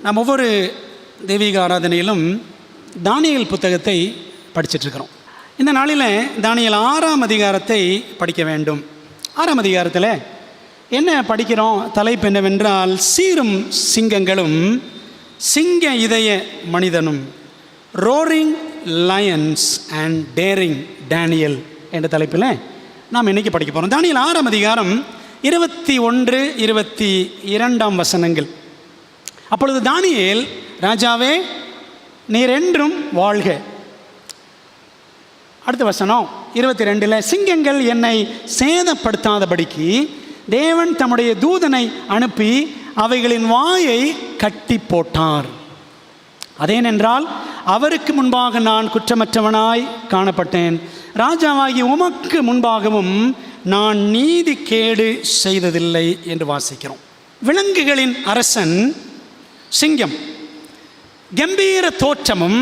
நாம் ஒவ்வொரு தெய்வீக ஆராதனையிலும் தானியேல் புத்தகத்தை படிச்சிட்ருக்கிறோம். இந்த நாளில் தானியேல் 6ஆம் அதிகாரத்தை படிக்க வேண்டும். 6ஆம் அதிகாரத்தில் என்ன படிக்கிறோம்? தலைப்பு என்னவென்றால், சீரும் சிங்கங்களும் சிங்க இதய மனிதனும், roaring Lions and daring Daniel என்ற தலைப்பில் நாம் இன்றைக்கி படிக்க போகிறோம். தானியேல் 6ஆம் அதிகாரம் 21, 22 வசனங்கள். அப்பொழுது தானியேல், ராஜாவே நீர் என்றும் வாழ்க. அடுத்த வசனம் 22, சிங்கங்கள் என்னை சேதப்படுத்தாதபடிக்கு தேவன் தம்முடைய தூதனை அனுப்பி அவைகளின் வாயை கட்டி போட்டார். அதேனென்றால் அவருக்கு முன்பாக நான் குற்றமற்றவனாய் காணப்பட்டேன். ராஜாவாகி உமக்கு முன்பாகவும் நான் நீதி கேடு செய்ததில்லை என்று வாசிக்கிறோம். விலங்குகளின் அரசன் சிங்கம். கம்பீர தோற்றமும்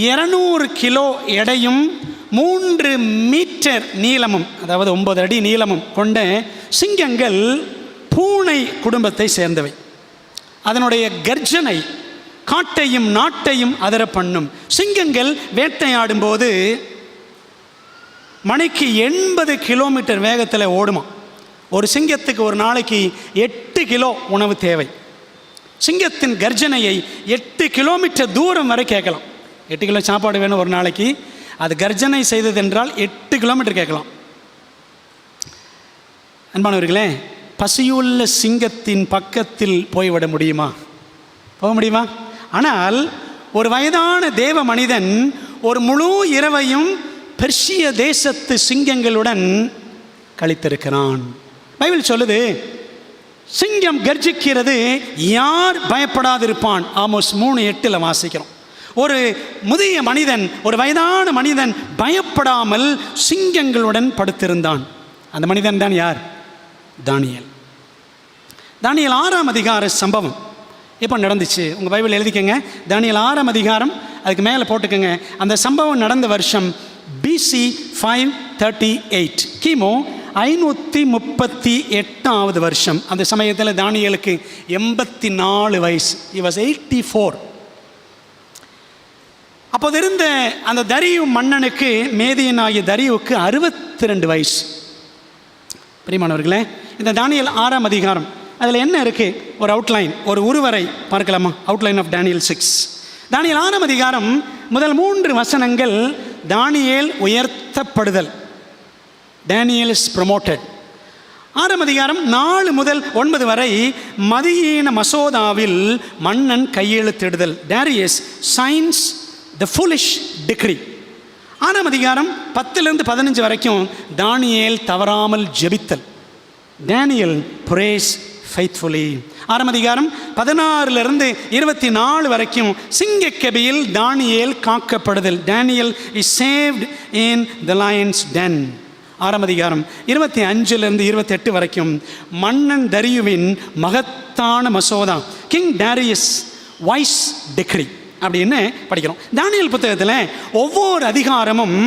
200 கிலோ எடையும் 3 மீட்டர் நீளமும், அதாவது 9 அடி நீளமும் கொண்ட சிங்கங்கள் பூனை குடும்பத்தை சேர்ந்தவை. அதனுடைய கர்ஜனை காட்டையும் நாட்டையும் அதர பண்ணும். சிங்கங்கள் வேட்டையாடும் போது மணிக்கு 80 கிலோமீட்டர் வேகத்தில் ஓடுமா. ஒரு சிங்கத்துக்கு ஒரு நாளைக்கு 8 கிலோ உணவு தேவை. சிங்கத்தின் கர்ஜனையை 8 கிலோமீட்டர் தூரம் வரை கேட்கலாம். 8 கிலோ சாப்பாடு வேணும் ஒரு நாளைக்கு. அது கர்ஜனை செய்தது என்றால் 8 கிலோமீட்டர் கேட்கலாம். அன்பானவர்களே, பசியுள்ள சிங்கத்தின் பக்கத்தில் போய்விட முடியுமா? போக முடியுமா? ஆனால் ஒரு வயதான தேவ மனிதன் ஒரு முழு இரவையும் பெர்ஷிய தேசத்து சிங்கங்களுடன் கழித்திருக்கிறான். பைபிள் சொல்லுது, சிங்கம் கர்ஜிக்கிறது, யார் பயப்படாதிருப்பான்? ஆமோஸ் 3:8 வாசிக்கிறோம். ஒரு முதிய மனிதன், ஒரு வயதான மனிதன் பயப்படாமல் சிங்கங்களுடன் படுத்திருந்தான். அந்த மனிதன் தான் யார்? தானியேல். தானியேல் 6ஆம் அதிகார சம்பவம் இப்போ நடந்துச்சு. உங்கள் பைபிள் எழுதிக்கங்க. தானியேல் 6ஆம் அதிகாரம், அதுக்கு மேலே போட்டுக்கோங்க. அந்த சம்பவம் நடந்த வருஷம் BC 538, கிமு 538 வருஷம். அந்த சமயத்தில் தானியேலுக்கு 84 வயசு. He was 84. அப்போது இருந்த அந்த தரியு மன்னனுக்கு, மேதியனாகிய தரியுவுக்கு 62 வயசு. பிரியமானவர்களே, இந்த தானியேல் 6ஆம் அதிகாரம், அதில் என்ன இருக்குது? ஒரு அவுட்லைன், ஒரு உருவரை பார்க்கலாமா? Outline of Daniel 6. தானியேல் 6ஆம் அதிகாரம் முதல் 3 வசனங்கள் தானியேல் உயர்த்தப்படுதல். Daniel is promoted. 6ஆம் அதிகாரம் 4 முதல் 9 வரை மதியீன மசோதாவில் மன்னன் கையெழுத்திடுதல். Darius signs the foolish decree. 6ஆம் அதிகாரம் 10-15 வரைக்கும் தானியேல் தவறாமல் ஜெபித்தல். Daniel prays faithfully. 6ஆம் அதிகாரம் 16-24 வரைக்கும் சிங்கக்கெபியில் தானியேல் காக்கப்படுதல். Daniel is saved in the lion's den. 6ஆம் அதிகாரம் 25-28 வரைக்கும் மன்னன் தரியுவின் மகத்தான மசோதா, கிங் டாரியஸ் வைஸ் டெக்ரி அப்படின்னு படிக்கிறோம். தானியேல் புத்தகத்தில் ஒவ்வொரு அதிகாரமும்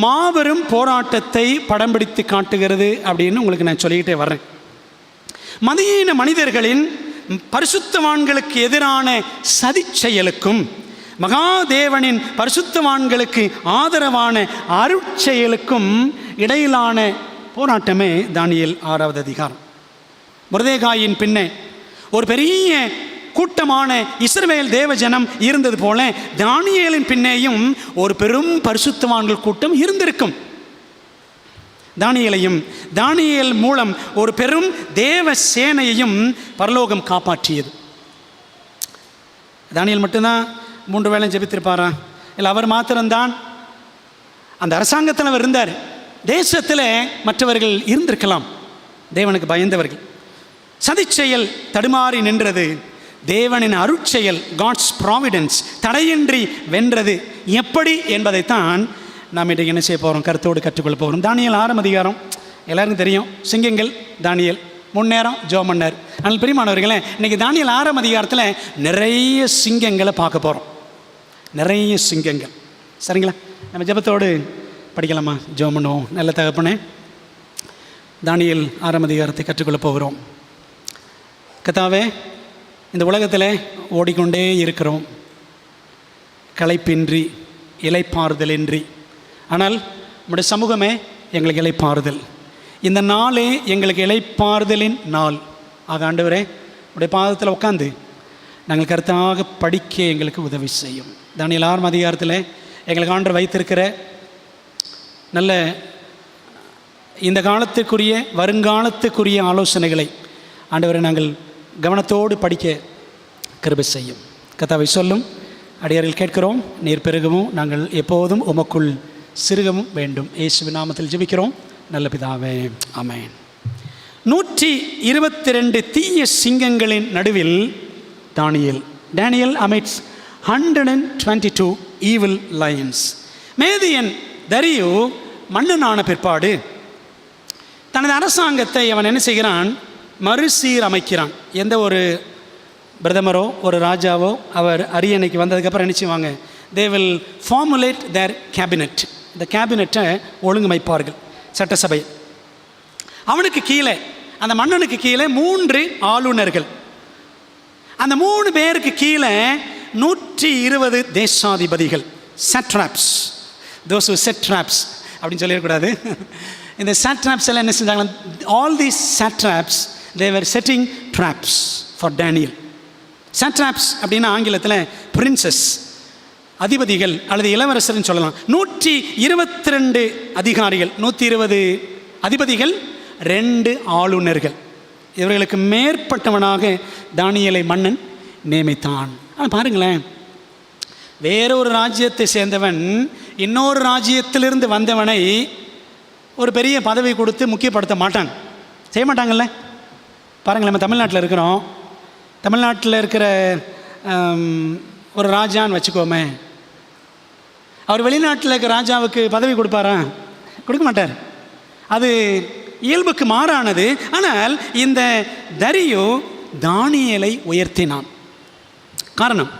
மாபெரும் போராட்டத்தை படம் பிடித்து காட்டுகிறது அப்படின்னு உங்களுக்கு நான் சொல்லிக்கிட்டே வர்றேன். மதியீன மனிதர்களின் பரிசுத்தவான்களுக்கு எதிரான சதி செயலுக்கும் மகாதேவனின் பரிசுத்தவான்களுக்கு ஆதரவான அருட்செயலுக்கும் இடையிலான போராட்டமே தானியேல் 6ஆவது அதிகாரம். மொர்தெகாயின் பின்னே ஒரு பெரிய கூட்டமான இஸ்ரவேல் தேவஜனம் இருந்தது போல தானியேலின் பின்னேயும் ஒரு பெரும் பரிசுத்தவான்கள் கூட்டம் இருந்திருக்கும். தானியேலையும் தானியேல் மூலம் ஒரு பெரும் தேவ சேனையையும் பரலோகம் காப்பாற்றியது. தானியேல் மட்டும்தான் 3 வேளை ஜெபித்திருப்பாரா? இல்லை, அவர் மாத்திரம்தான் அந்த அரசாங்கத்தில் அவர் இருந்தார். தேசத்தில் மற்றவர்கள் இருந்திருக்கலாம், தேவனுக்கு பயந்தவர்கள். சதிச்செயல் தடுமாறி நின்றது. தேவனின் அருட்செயல், காட்ஸ் ப்ராவிடன்ஸ், தடையின்றி வென்றது. எப்படி என்பதைத்தான் நாம் இன்றைக்கு என்ன செய்ய போகிறோம்? கருத்தோடு கற்றுக்கொள்ள போகிறோம். தானியேல் 6ஆம் அதிகாரம் எல்லாருக்கும் தெரியும். சிங்கங்கள் தானியேல் 3 நேரம் ஜெபம் பண்ணார். ஆனால் பிரியமானவர்களே, இன்றைக்கி தானியேல் 6ஆம் அதிகாரத்தில் நிறைய சிங்கங்களை பார்க்க போகிறோம். நிறைய சிங்கங்கள். சரிங்களா? நம்ம ஜெபத்தோடு படிக்கலாமா? ஜெபம் பண்ணுவோம். நல்ல தகப்பனே, தானியேல் 6ஆம் அதிகாரத்தை கற்றுக்கொள்ள போகிறோம். கர்த்தாவே, இந்த உலகத்தில் ஓடிக்கொண்டே இருக்கிறோம், களைப்பின்றி இளைப்பாறுதலின்றி. ஆனால் நம்முடைய சமூகமே எங்களுக்கு இளைப்பாறுதல். இந்த நாளே எங்களுக்கு இளைப்பாறுதலின் நாள். ஆக ஆண்டவரே, உடைய பாதத்தில் உட்காந்து நாங்கள் கருத்தாக படிக்க எங்களுக்கு உதவி செய்யும். தானியேல் 6 அதிகாரத்தில் எங்களுக்கு ஆண்டவர் வைத்திருக்கிற நல்ல இந்த காலத்துக்குரிய வருங்காலத்துக்குரிய ஆலோசனைகளை ஆண்டவரை நாங்கள் கவனத்தோடு படிக்க கிருபை செய்யும். கர்த்தாவே சொல்லும் அடியாரில் கேட்கிறோம். நீர் பெருகவும் நாங்கள் எப்போதும் உமக்குள் சிறுகவும் வேண்டும். இயேசுவின் நாமத்தில் ஜெபிக்கிறோம் நல்ல பிதாவே, ஆமென். 122 தீய சிங்கங்களின் நடுவில் Daniel amidst 122 evil lions. Median தரியு மன்னனான பிற்பாடு தனது அரசாங்கத்தை அவன் என்ன செய்கிறான்? மறுசீரமைக்கிறான். எந்த ஒரு பிரதமரோ ஒரு ராஜாவோ அவர் அரியணைக்கு வந்ததுக்கப்புறம் என்ன செய்வாங்க? they will formulate their cabinet. இந்த கேபினெட்டை ஒழுங்கமைப்பார்கள், சட்டசபை. அவனுக்கு கீழே, அந்த மன்னனுக்கு கீழே 3 ஆளுநர்கள். அந்த 3 பேருக்கு கீழே 120 தேசாதிபதிகள், satraps. those who set traps அப்படின்னு சொல்லிடக்கூடாது. இந்த satraps எல்லாம் என்ன செஞ்சாங்க? all these satraps they were setting traps for Daniel. satraps அப்படின்னா ஆங்கிலத்தில் பிரின்சஸ், அதிபதிகள் அல்லது இளவரசர்னு சொல்லலாம். 122 அதிகாரிகள், 120 அதிபதிகள், 2 ஆளுநர்கள். இவர்களுக்கு மேற்பட்டவனாக தானியேலை மன்னன் நியமித்தான். ஆனால் பாருங்களேன், வேறொரு ராஜ்யத்தை சேர்ந்தவன் இன்னொரு ராஜ்யத்திலிருந்து வந்தவனை ஒரு பெரிய பதவி கொடுத்து முக்கியப்படுத்த மாட்டாங்க, செய்ய மாட்டாங்கல்ல. பாருங்களேன், நம்ம தமிழ்நாட்டில் இருக்கிறோம். தமிழ்நாட்டில் இருக்கிற ஒரு ராஜான்னு வச்சுக்கோமே, அவர் வெளிநாட்டில் இருக்கிற ராஜாவுக்கு பதவி கொடுப்பாரா? கொடுக்க மாட்டார். அது இயல்புக்கு மாறானது. ஆனால் இந்த தரியு தானியேலை உயர்த்தினான். காரணம்,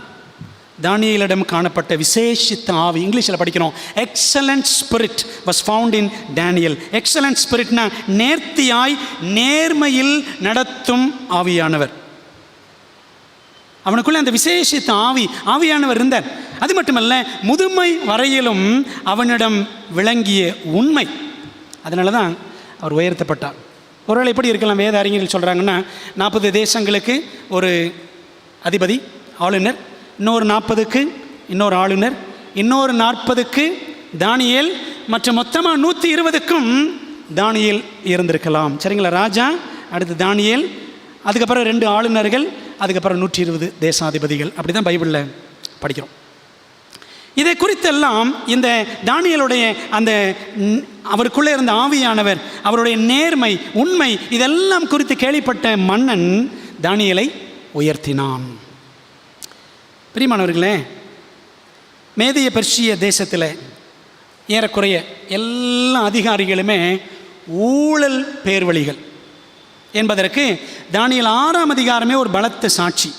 தானியேலிடம் காணப்பட்ட விசேஷித்த ஆவி. இங்கிலீஷில் படிக்கிறோம், excellent spirit was found in Daniel. Excellent ஸ்பிரிட்னா நேர்த்தியாய் நேர்மையில் நடத்தும் ஆவியானவர். அவனுக்குள்ளே அந்த விசேஷித்த ஆவியானவர் இருந்தார். அது மட்டுமல்ல, முதுமை வரையிலும் அவனிடம் விளங்கிய உண்மை. அதனால தான் அவர் உயர்த்தப்பட்டார். ஒருவேளை எப்படி இருக்கலாம்? வேத அறிஞர்கள் சொல்கிறாங்கன்னா, 40 தேசங்களுக்கு ஒரு அதிபதி, ஆளுநர், இன்னொரு 40க்கு இன்னொரு ஆளுநர், இன்னொரு 40க்கு தானியேல், மற்றும் மொத்தமாக 120க்கும் தானியேல் இருந்திருக்கலாம். சரிங்களா? ராஜா, அடுத்து தானியேல், அதுக்கப்புறம் 2 ஆளுநர்கள், அதுக்கப்புறம் 120 தேசாதிபதிகள். அப்படி தான் பைபிளில் படிக்கிறோம். இதை குறித்தெல்லாம் இந்த தானியேலுடைய அந்த அவருக்குள்ளே இருந்த ஆவியானவர், அவருடைய நேர்மை, உண்மை, இதெல்லாம் குறித்து கேள்விப்பட்ட மன்னன் தானியேலை உயர்த்தினான். பிரியமானவர்களே, மேதிய பெர்ஷிய தேசத்தில் ஏறக்குறைய எல்லா அதிகாரிகளுமே ஊழல் பேர்வழிகள் என்பதற்கு தானியேல் 6 அதிகாரமே ஒரு பலத்த சாட்சி.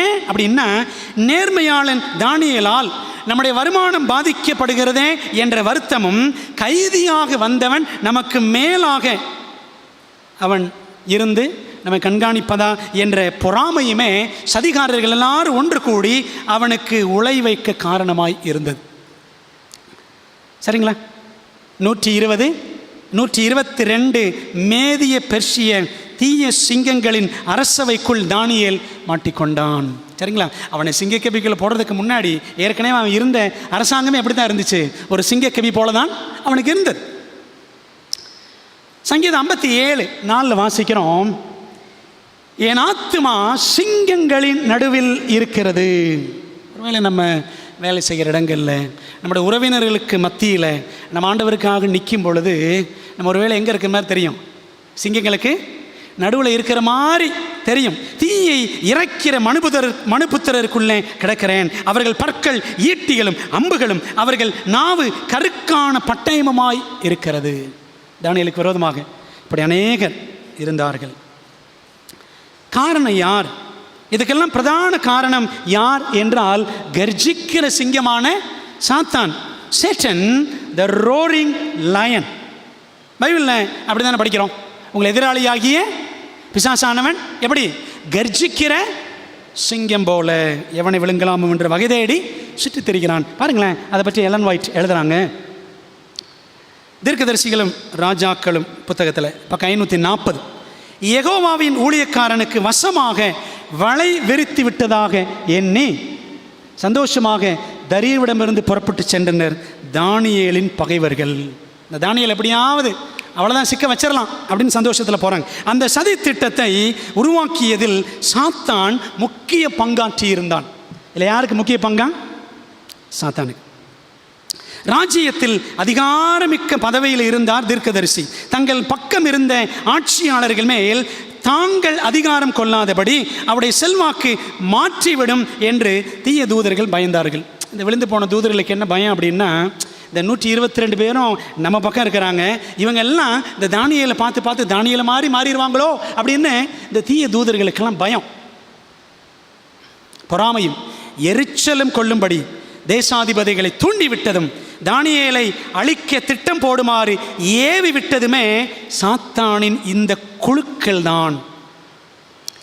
ஏன் அப்படின்னா, நேர்மையாளன் தானியேலால் நம்முடைய வருமானம் பாதிக்கப்படுகிறதே என்ற வருத்தமும், கைதியாக வந்தவன் நமக்கு மேலாக அவன் இருந்து நம்மை கண்காணிப்பதா என்ற பொறாமையுமே சதிகாரர்கள் எல்லாரும் ஒன்று கூடி அவனுக்கு உலை வைக்க காரணமாய் இருந்தது. சரிங்களா? 120 122 மேதிய பெர்ஷிய தீய சிங்கங்களின் அரசவைக்குள் தானியேல் மாட்டிக்கொண்டான். சரிங்களா? அவனை சிங்கக்கபிக்குள்ள போடுறதுக்கு முன்னாடி ஏற்கனவே அவன் இருந்த அரசாங்கமே எப்படி தான் இருந்துச்சு? ஒரு சிங்கக்கபி போல தான் அவனுக்கு இருந்தது. சங்கீதம் 57:4 வாசிக்கிறோம், என் ஆத்துமா சிங்கங்களின் நடுவில் இருக்கிறது. ஒருவேளை நம்ம வேலை செய்கிற இடங்களில், நம்முடைய உறவினர்களுக்கு மத்தியில் நம்ம ஆண்டவருக்காக நிற்கும் பொழுது நம்ம ஒருவேளை எங்கே இருக்கிற மாதிரி தெரியும்? சிங்கங்களுக்கு நடுவில் இருக்கிற மாதிரி தெரியும். தீயை இறக்கிற மனுபுத்திரருக்குள்ளே கிடக்கிறேன். அவர்கள் பற்கள் ஈட்டிகளும் அம்புகளும், அவர்கள் நாவு கருக்கான பட்டயமுமாய் இருக்கிறது. தானியேலுக்கு விரோதமாக இப்படி அநேகர் இருந்தார்கள். காரணம் யார்? இதுக்கெல்லாம் பிரதான காரணம் யார் என்றால், கர்ஜிக்கிற சிங்கமான சாத்தான், சேட்டன், த ரோரிங் லயன். பைபிளில் அப்படி தானே படிக்கிறோம். உங்கள் எதிராளியாகிய பிசாசானவன் எப்படி? கர்ஜிக்கிற சிங்கம் போல எவனை விழுங்கலாமும் என்று வகை தேடி சுற்றித் திரிகிறான். பாருங்களேன், அதை பற்றி எலன் ஒயிட் எழுதுறாங்க. தீர்க்கதரிசிகளும் ராஜாக்களும் புத்தகத்தில் பக்கம் 540. யெகோவாவின் ஊழியக்காரனுக்கு வசமாக வலை விரித்து விட்டதாக எண்ணி சந்தோஷமாக தரியுவிடமிருந்து புறப்பட்டு சென்றனர் தானியேலின் பகைவர்கள். இந்த தானியேல் எப்படியாவது அவ்வளோதான் சிக்க வச்சிடலாம் அப்படின்னு சந்தோஷத்தில் போகிறாங்க. அந்த சதி திட்டத்தை உருவாக்கியதில் சாத்தான் முக்கிய பங்காற்றி இருந்தான். இல்லை, யாருக்கு முக்கிய பங்கா? சாத்தானுக்கு. ராஜ்யத்தில் அதிகாரமிக்க பதவியில் இருந்தார் தீர்க்கதரிசி. தங்கள் பக்கம் இருந்த ஆட்சியாளர்கள் மேல் தாங்கள் அதிகாரம் கொள்ளாதபடி அவருடைய செல்வாக்கு மாற்றிவிடும் என்று தீய தூதர்கள் பயந்தார்கள். இந்த விழுந்து போன தூதர்களுக்கு என்ன பயம் அப்படின்னா, இந்த 122 பேரும் நம்ம பக்கம் இருக்கிறாங்க, இவங்க எல்லாம் இந்த தானியேலை பார்த்து பார்த்து தானியேலை மாறிடுவாங்களோ அப்படின்னு இந்த தீய தூதர்களுக்கெல்லாம் பயம். பொறாமையும் எரிச்சலும் கொள்ளும்படி தேசாதிபதிகளை தூண்டிவிட்டதும் தானியேலை அழிக்க திட்டம் போடுமாறு ஏவி விட்டதுமே சாத்தானின் இந்த குழுக்கள் தான்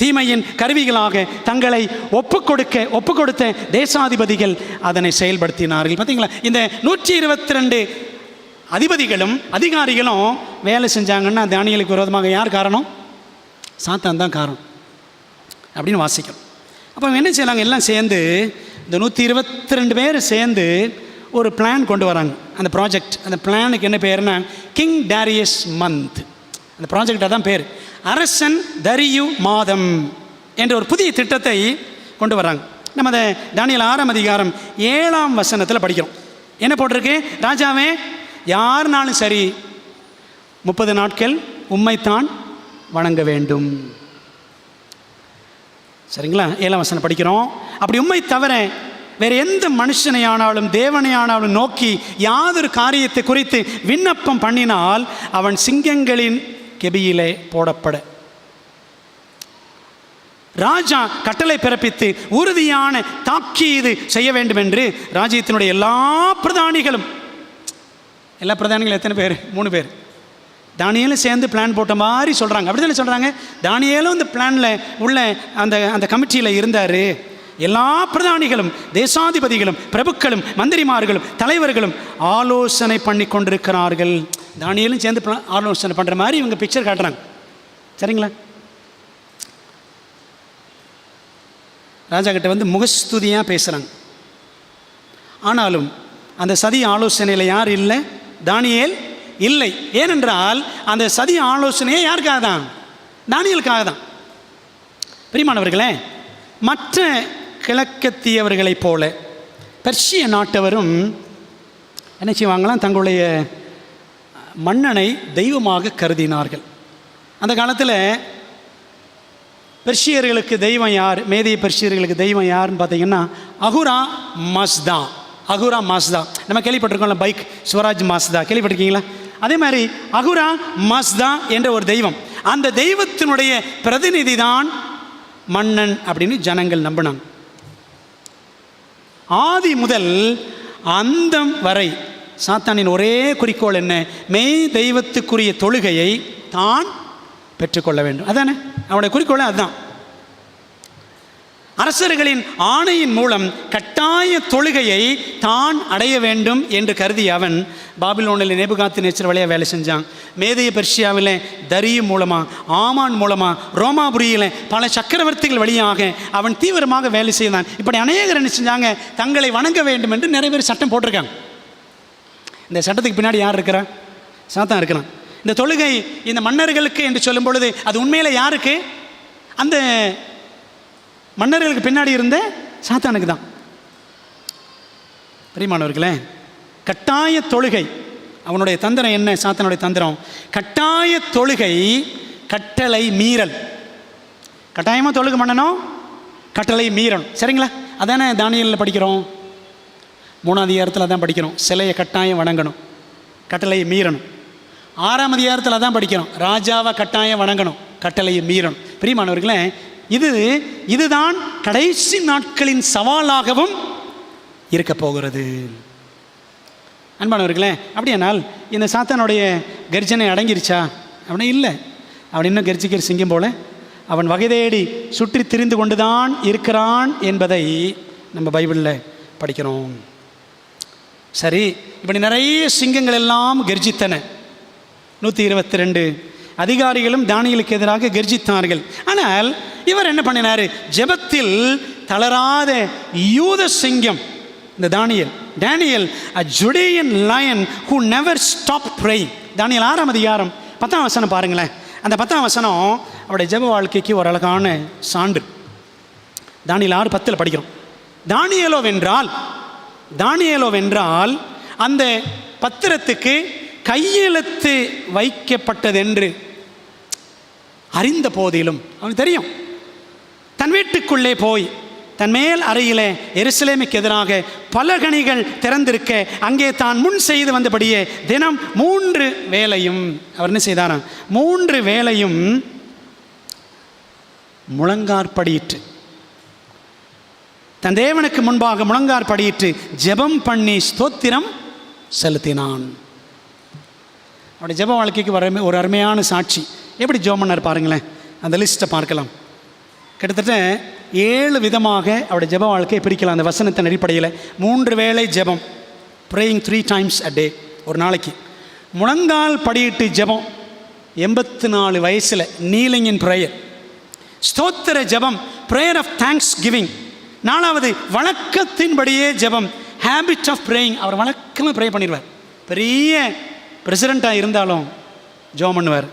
தீமையின் கருவிகளாக தங்களை ஒப்புக்கொடுத்த தேசாதிபதிகள் அதனை செயல்படுத்தினார்கள். பார்த்தீங்களா, இந்த 122 அதிபதிகளும் அதிகாரிகளும் வேலை செஞ்சாங்கன்னா தானியேலுக்கு விரோதமாக யார் காரணம்? சாத்தான் தான் காரணம் அப்படின்னு வாசிக்கிறோம். அப்போ என்ன செய்யலாங்க? எல்லாம் சேர்ந்து இந்த 122 பேர் சேர்ந்து ஒரு பிளான் கொண்டு வராங்க. அந்த ப்ராஜெக்ட், அந்த பிளானுக்கு என்ன பேருன்னா கிங் டாரியஸ் மந்த். அந்த ப்ராஜெக்ட் அதான் பேர், அரசன் தரியு மாதம் என்ற ஒரு புதிய திட்டத்தை கொண்டு வராங்க. நம்ம அதை தானியேல் 6ஆம் அதிகாரம் 7ஆம் வசனத்தில் படிக்கிறோம். என்ன போட்டிருக்கு? ராஜாவே, யாருனாலும் சரி 30 நாட்கள் உம்மைத்தான் வணங்க வேண்டும். சரிங்களா? 7ஆம் வசனம் படிக்கிறோம். அப்படி உம்மை தவிர வேறு எந்த மனுஷனையானாலும் தேவனையானாலும் நோக்கி யாதொரு காரியத்தை குறித்து விண்ணப்பம் பண்ணினால் அவன் சிங்கங்களின் கெபியிலே போடப்பட. ராஜா கட்டளை பிறப்பித்து உறுதியான தாக்கீது செய்ய வேண்டும் என்று ராஜ்யத்தினுடைய எல்லா பிரதானிகளும் எத்தனை பேர்? 3 பேர். தானியேலும் சேர்ந்து பிளான் போட்ட மாதிரி சொல்கிறாங்க. அப்படி தானே சொல்கிறாங்க? தானியேலும் இந்த பிளானில் உள்ள அந்த கமிட்டியில் இருந்தார். எல்லா பிரதானிகளும் தேசாதிபதிகளும் பிரபுக்களும் மந்திரிமார்களும் தலைவர்களும் ஆலோசனை பண்ணி கொண்டிருக்கிறார்கள். தானியேலும் சேர்ந்து ஆலோசனை பண்ணுற மாதிரி இவங்க பிக்சர் காட்டுறாங்க. சரிங்களா? ராஜா கிட்ட வந்து முகஸ்துதியாக பேசுகிறாங்க. ஆனாலும் அந்த சதி ஆலோசனையில் யார் இல்லை? தானியேல் இல்லை. ஏனென்றால் அந்த சதி ஆலோசனையே யாருக்காக தான்? தானியேலுக்காக தான். பிரியமானவர்களே, மற்ற கிழக்கத்தியவர்களைப் போல பெர்ஷிய நாட்டவரும் என்ன செய்வாங்களாம்? தங்களுடைய மன்னனை தெய்வமாக கருதினார்கள். அந்த காலத்தில் பெர்ஷியர்களுக்கு தெய்வம் யார்? மேதிய பெர்ஷியர்களுக்கு தெய்வம் யாருன்னு பார்த்தீங்கன்னா அகுரா மஸ்தா. அகுரா மாஸ்தா நம்ம கேள்விப்பட்டிருக்கோம்ல, பைக் ஸ்வராஜ் மாஸ்தா கேள்விப்பட்டிருக்கீங்களா? அதே மாதிரி அகுரா மாஸ்தா என்ற ஒரு தெய்வம், அந்த தெய்வத்தினுடைய பிரதிநிதி தான் மன்னன் அப்படின்னு ஜனங்கள் நம்பினாங்க. ஆதி முதல் அந்தம் வரை சாத்தானின் ஒரே குறிக்கோள் என்ன? மெய் தெய்வத்துக்குரிய தொழுகையை தான் பெற்றுக்கொள்ள வேண்டும். அதானே அவனுடைய குறிக்கோள். அதுதான் அரசர்களின் ஆணையின் மூலம் கட்டாய தொழுகையை தான் அடைய வேண்டும் என்று கருதிய அவன் பாபிலோனில் நேபுகாத்நேச்சர் வழியாக வேலை செஞ்சான். மேதிய பெர்ஷியாவில் தரியு மூலமாக, ஆமான் மூலமாக, ரோமாபுரியில் பல சக்கரவர்த்திகள் வழியாக அவன் தீவிரமாக வேலை செய்தான். இப்படி அநேகர் என்ன செஞ்சாங்க? தங்களை வணங்க வேண்டும் என்று நிறைய பேர் சட்டம் போட்டிருக்காங்க. இந்த சட்டத்துக்கு பின்னாடி யார் இருக்கிறா? சாத்தான் இருக்கிறான். இந்த தொழுகை இந்த மன்னர்களுக்கு என்று சொல்லும் பொழுது அது உண்மையில் யாருக்கு? அந்த மன்னர்களுக்கு பின்னாடி இருந்த சாத்தானுக்கு தான். பிரியமானவர்களே, கட்டாய தொழுகை அவனுடைய தந்திரம் என்ன? சாத்தானுடைய தந்திரம் கட்டாய தொழுகை, கட்டளை மீறல். கட்டாயமாக தொழுகை பண்ணணும், கட்டளை மீறணும். சரிங்களா? அதானே தானியேலில் படிக்கிறோம். 3ஆம் அதிகாரத்தில் அதான் படிக்கிறோம். சிலையை கட்டாயம் வணங்கணும், கட்டளையை மீறணும். 6ஆம் அதிகாரத்தில் அதான் படிக்கிறோம். ராஜாவை கட்டாயம் வணங்கணும், கட்டளையை மீறணும். பிரியமானவர்களே, இதுதான் கடைசி நாட்களின் சவாலாகவும் இருக்க போகிறது. அன்பானவர்களே, அப்படியானால் இந்த சாத்தானுடைய கர்ஜனை அடங்கிருச்சா? அப்படின்னா இல்லை. அவன் இன்னும் கர்ஜிக்கிற சிங்கம் போல அவன் வகை தேடி சுற்றி திரிந்து கொண்டுதான் இருக்கிறான் என்பதை நம்ம பைபிளில் படிக்கிறோம். சரி, இப்படி நிறைய சிங்கங்கள் எல்லாம் கர்ஜித்தன. 122 அதிகாரிகளும் தானியேலுக்கு எதிராக கர்ஜித்தார்கள். ஆனால் இவர் என்ன பண்ணினார்? ஜெபத்தில் தளராத யூத சிங்கம் இந்த Daniel a Judean lion who never stopped praying. தானியேல் 6ஆம் அதிகாரம் 10ஆம் வசனம் பாருங்களேன். அந்த 10ஆம் வசனம் அவருடைய ஜெப வாழ்க்கைக்கு ஒரு அழகான சான்று. தானியேல் 6:10 படிக்கிறோம். தானியேலோ வென்றால் அந்த பத்திரத்துக்கு கையெழுத்து வைக்கப்பட்டதென்று அறிந்த போதிலும் அவனுக்கு தெரியும். தன் வீட்டுக்குள்ளே போய் தன் மேல் அறையிலே எருசலேமுக்கு எதிராக பலகணிகள் திறந்திருக்க அங்கே தான் முன் செய்து வந்தபடியே தினம் 3 வேளையும் அவர் என்ன செய்தாராம்? 3 வேளையும் முழங்காற்படியிட்டு தன் தேவனுக்கு முன்பாக முழங்காற்படியிட்டு ஜெபம் பண்ணி ஸ்தோத்திரம் செலுத்தினான். அவருடைய ஜெப வாழ்க்கைக்கு ஒரு அருமையான சாட்சி. எப்படி ஜெபம் பண்ணார் பாருங்களேன். அந்த லிஸ்ட்டை பார்க்கலாம். கிட்டத்தட்ட 7 விதமாக அவருடைய ஜெப வாழ்க்கையை பிரிக்கலாம் அந்த வசனத்தின் அடிப்படையில். 3 வேளை ஜெபம், ப்ரேயிங் 3 times a day, ஒரு நாளைக்கு. முழங்கால் படியிட்டு ஜெபம் 84 வயசில், நீலிங் இன் ப்ரேயர். ஸ்தோத்திர ஜெபம், ப்ரேயர் ஆஃப் தேங்க்ஸ் கிவிங். 4வது வழக்கத்தின்படியே ஜெபம், ஹேபிட் ஆஃப் ப்ரேயிங். அவர் வழக்கமாக ப்ரே பண்ணிடுவார். பெரிய பிரசிடெண்ட்டாக இருந்தாலும் ஜெபம் பண்ணுவார்.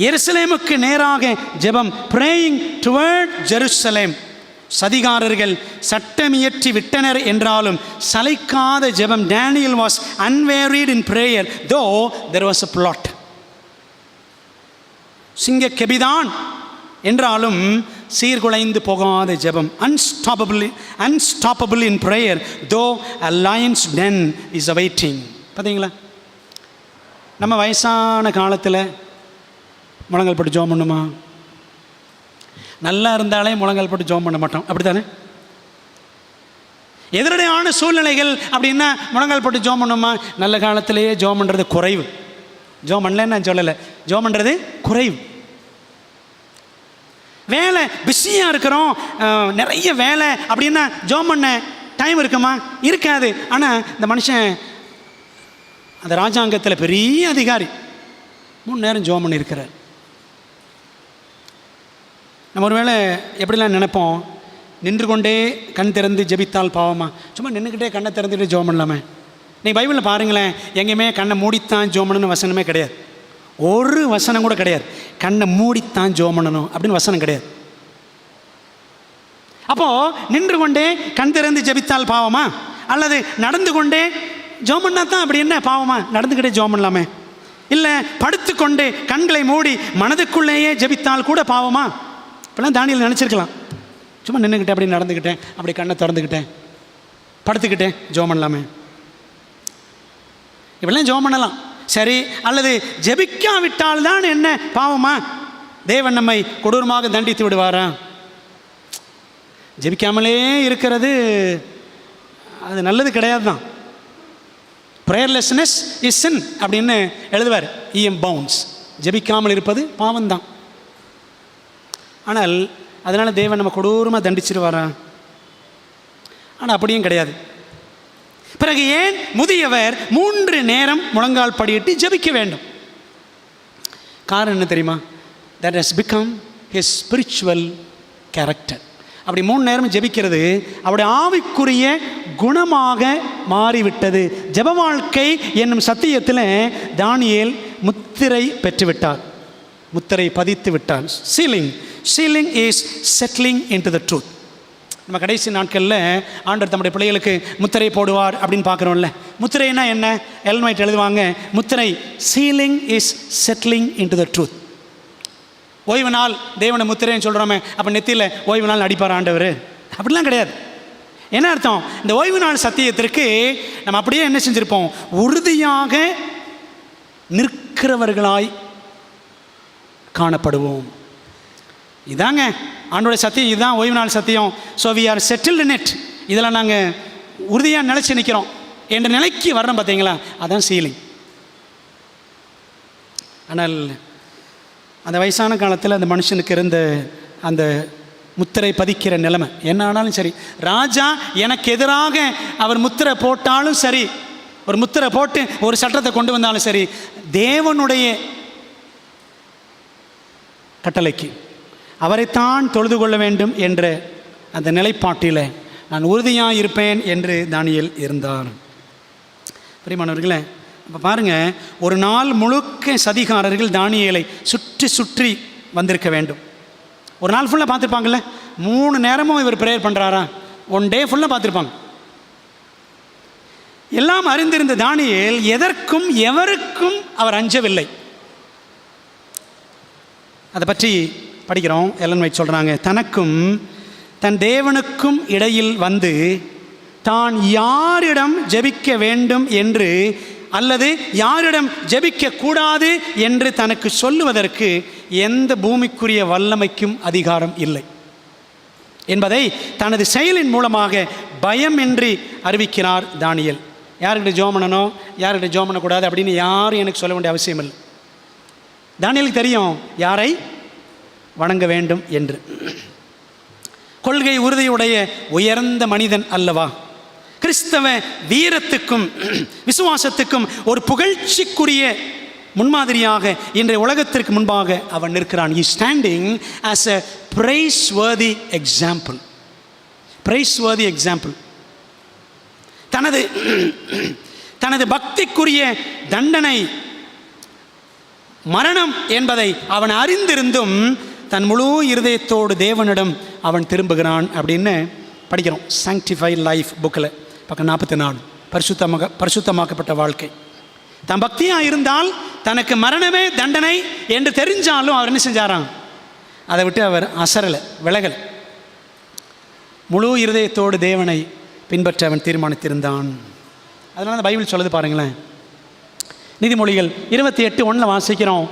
எருசலேமுக்கு நேராக ஜெபம், praying toward Jerusalem. சதிகாரர்கள் சட்டமியற்றி விட்டனர் என்றாலும் சளைக்காத ஜெபம். Daniel was unwearied in prayer though there was a plot. சிங்க கெபிதான் என்றாலும் சீர்குலைந்து போகாத ஜெபம். unstoppable in prayer though a lion's den is awaiting. பார்த்தீங்களா, நம்ம வயசான காலத்தில் முழங்கால் போட்டு ஜெபம் பண்ணுமா? நல்லா இருந்தாலே முழங்கால் போட்டு ஜெபம் பண்ண மாட்டோம், அப்படி தானே? எதிரடையான சூழ்நிலைகள் அப்படின்னா முழங்கால் போட்டு ஜெபம் பண்ணுமா? நல்ல காலத்திலேயே ஜெபம் பண்ணுறது குறைவு. ஜெபம் பண்ணலன்னு நான் சொல்லலை, ஜெபம் பண்ணுறது குறைவு. வேலை பிஸியாக இருக்கிறோம், நிறைய வேலை அப்படின்னா ஜெபம் பண்ண டைம் இருக்குமா? இருக்காது. ஆனால் இந்த மனுஷன் அந்த ராஜாங்கத்தில் பெரிய அதிகாரி, 3 நேரம் ஜெபம் பண்ணியிருக்கிறார். நம்ம ஒரு வேளை எப்படிலாம் நினைப்போம், நின்று கொண்டே கண் திறந்து ஜெபித்தால் பாவமா? சும்மா நின்றுக்கிட்டே கண்ணை திறந்துட்டு ஜெபம் பண்ணலாமே. நீங்கள் பைபிளில் பாருங்களேன், எங்கேயுமே கண்ணை மூடித்தான் ஜெபம் பண்ணணும்னு வசனமே கிடையாது. ஒரு வசனம் கூட கிடையாது கண்ணை மூடித்தான் ஜெபம் பண்ணணும் அப்படின்னு வசனம் கிடையாது. அப்போது நின்று கொண்டே கண் திறந்து ஜெபித்தால் பாவமா? அல்லது நடந்து கொண்டே ஜெபம் பண்ணா தான் அப்படி என்ன பாவமா? நடந்துக்கிட்டே ஜெபம் பண்ணலாமே. இல்லை படுத்துக்கொண்டு கண்களை மூடி மனதுக்குள்ளேயே ஜெபித்தால் கூட பாவமா? இப்போலாம் தானியேல் நினச்சிருக்கலாம், சும்மா நின்றுக்கிட்டேன், அப்படி நடந்துக்கிட்டேன், அப்படி கண்ணை திறந்துக்கிட்டேன், படுத்துக்கிட்டேன், ஜெபம் பண்ணலாமே. இப்படிலாம் ஜெபம் பண்ணலாம், சரி. அல்லது ஜெபிக்காவிட்டால் தான் என்ன பாவமா? தேவன் நம்மை கொடூரமாக தண்டித்து விடுவாரா? ஜெபிக்காமலே இருக்கிறது அது நல்லது கிடையாது தான். ப்ரேயர்லெஸ்னஸ் இஸ் சின் அப்படின்னு எழுதுவார் E.M. பவுன்ஸ். ஜெபிக்காமல் இருப்பது பாவம்தான். ஆனால் அதனால் தேவன் நம்ம கொடூரமாக தண்டிச்சிருவாரா? ஆனால் அப்படியும் கிடையாது. பிறகு ஏன் முதியவர் 3 நேரம் முழங்கால் படியிட்டு ஜெபிக்க வேண்டும்? காரணம் என்ன தெரியுமா? That has become his spiritual character. அப்படி 3 நேரம் ஜெபிக்கிறது அவருடைய ஆவிக்குரிய குணமாக மாறிவிட்டது. ஜெப வாழ்க்கை என்னும் சத்தியத்தில் தானியேல் முத்திரை பெற்றுவிட்டார், முத்திரை பதித்து விட்டார். Ceiling is settling into the truth. நம்ம கடைசி நாட்களில் ஆண்டவர் தம்முடைய பிள்ளைகளுக்கு முத்திரை போடுவார் அப்படின்னு பார்க்குறோம்ல. முத்திரைன்னா என்ன? எல்ன் ஒயிட் எழுதுவாங்க, முத்திரை ceiling is settling into the truth. ஓய்வு நாள் தேவனை முத்திரைன்னு சொல்கிறோமே, அப்போ நெத்தியில் ஓய்வு நாள் அடிப்பார் ஆண்டவர்? அப்படிலாம் கிடையாது. என்ன அர்த்தம்? இந்த ஓய்வு நாள் சத்தியத்திற்கு நம்ம அப்படியே என்ன செஞ்சுருப்போம்? உறுதியாக நிற்கிறவர்களாய் காணப்படுவோம். இதாங்க ஆண்டோடைய சத்தியம், இதுதான் ஓய்வு நாள் சத்தியம். So we are settled in it. இதில் நாங்கள் உறுதியாக நிலைச்சி நிற்கிறோம் என்ற நிலைக்கு வரணும். பார்த்தீங்களா? அதான் சீலிங். ஆனால் அந்த வயசான காலத்தில் அந்த மனுஷனுக்கு இருந்த அந்த முத்திரை பதிக்கிற நிலைமை என்ன ஆனாலும் சரி, ராஜா எனக்கு எதிராக அவர் முத்திரை போட்டாலும் சரி, ஒரு முத்திரை போட்டு ஒரு சட்டத்தை கொண்டு வந்தாலும் சரி, தேவனுடைய கட்டளைக்கு அவரைத்தான் தொழுது கொள்ள வேண்டும் என்ற அந்த நிலைப்பாட்டில் நான் உறுதியாக இருப்பேன் என்று தானியேல் இருந்தார். பிரியமானவர்களே, இப்போ பாருங்கள், ஒரு நாள் முழுக்க சதிகாரர்கள் தானியேலை சுற்றி சுற்றி வந்திருக்க வேண்டும். ஒரு நாள் ஃபுல்லாக பார்த்துருப்பாங்கள்ல, 3 நேரமும் இவர் ப்ரேயர் பண்ணுறாரா, 1 டே ஃபுல்லாக பார்த்துருப்பாங்க. எல்லாம் அறிந்திருந்த தானியேல் எதற்கும் எவருக்கும் அவர் அஞ்சவில்லை. அதை பற்றி படிக்கிறோம். எலன் வைட் சொல்கிறாங்க, தனக்கும் தன் தேவனுக்கும் இடையில் வந்து தான் யாரிடம் ஜெபிக்க வேண்டும் என்று அல்லது யாரிடம் ஜெபிக்க கூடாது என்று தனக்கு சொல்லுவதற்கு எந்த பூமிக்குரிய வல்லமைக்கும் அதிகாரம் இல்லை என்பதை தனது செயலின் மூலமாக பயமின்றி அறிவிக்கிறார் தானியேல். யார்கிட்ட ஜெபம் பண்ணணும், யார்கிட்ட ஜெபம் பண்ணக்கூடாது அப்படின்னு யாரும் எனக்கு சொல்ல வேண்டிய அவசியம் இல்லை. தானியேலுக்கு தெரியும் யாரை வணங்க வேண்டும் என்று. கொள்கை உறுதியுடைய உயர்ந்த மனிதன் அல்லவா, கிறிஸ்தவ வீரத்துக்கும் விசுவாசத்துக்கும் ஒரு புகழ்ச்சிக்குரிய முன்மாதிரியாக இன்றைய உலகத்திற்கு முன்பாக அவன் நிற்கிறான். He is standing as a praiseworthy example. praiseworthy example. தனது பக்திக்குரிய தண்டனை மரணம் என்பதை அவன் அறிந்திருந்தும் தன் முழு இருதயத்தோடு தேவனிடம் அவன் திரும்புகிறான் அப்படின்னு படிக்கிறோம். சாங்டிஃபைட் லைஃப் புக்கில் பக்கம் 44 பரிசுத்தமாக்கப்பட்ட வாழ்க்கை. தன் பக்தியாக இருந்தால் தனக்கு மரணமே தண்டனை என்று தெரிஞ்சாலும் அவர் என்ன செஞ்சாராம், அதை விட்டு அவர் அசரலை, விலகலை. முழு இருதயத்தோடு தேவனை பின்பற்ற அவன் தீர்மானித்திருந்தான். அதனால தான் பைபிள் சொல்லுது பாருங்களேன். நீதிமொழிகள் 28:1 வாசிக்கிறோம்,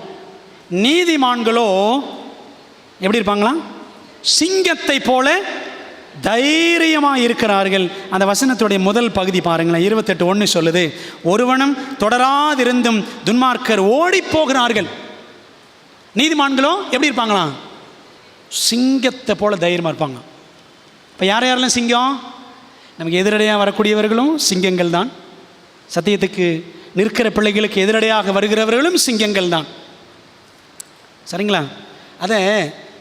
நீதிமான்களோ எப்படி இருப்பாங்களாம், சிங்கத்தை போல தைரியமாக இருக்கிறார்கள். அந்த வசனத்துடைய முதல் பகுதி பாருங்களேன், 28:1 சொல்லுது, ஒருவனும் தொடராதிருந்தும் துன்மார்க்கர் ஓடி போகிறார்கள். நீதிமான்களோ எப்படி இருப்பாங்களாம், சிங்கத்தை போல தைரியமாக இருப்பாங்க. இப்போ யாரெல்லாம் சிங்கம், நமக்கு எதிரடையாக வரக்கூடியவர்களும் சிங்கங்கள் தான், சத்தியத்துக்கு நிற்கிற பிள்ளைகளுக்கு எதிரடையாக வருகிறவர்களும் சிங்கங்கள் தான். சரிங்களா? அதை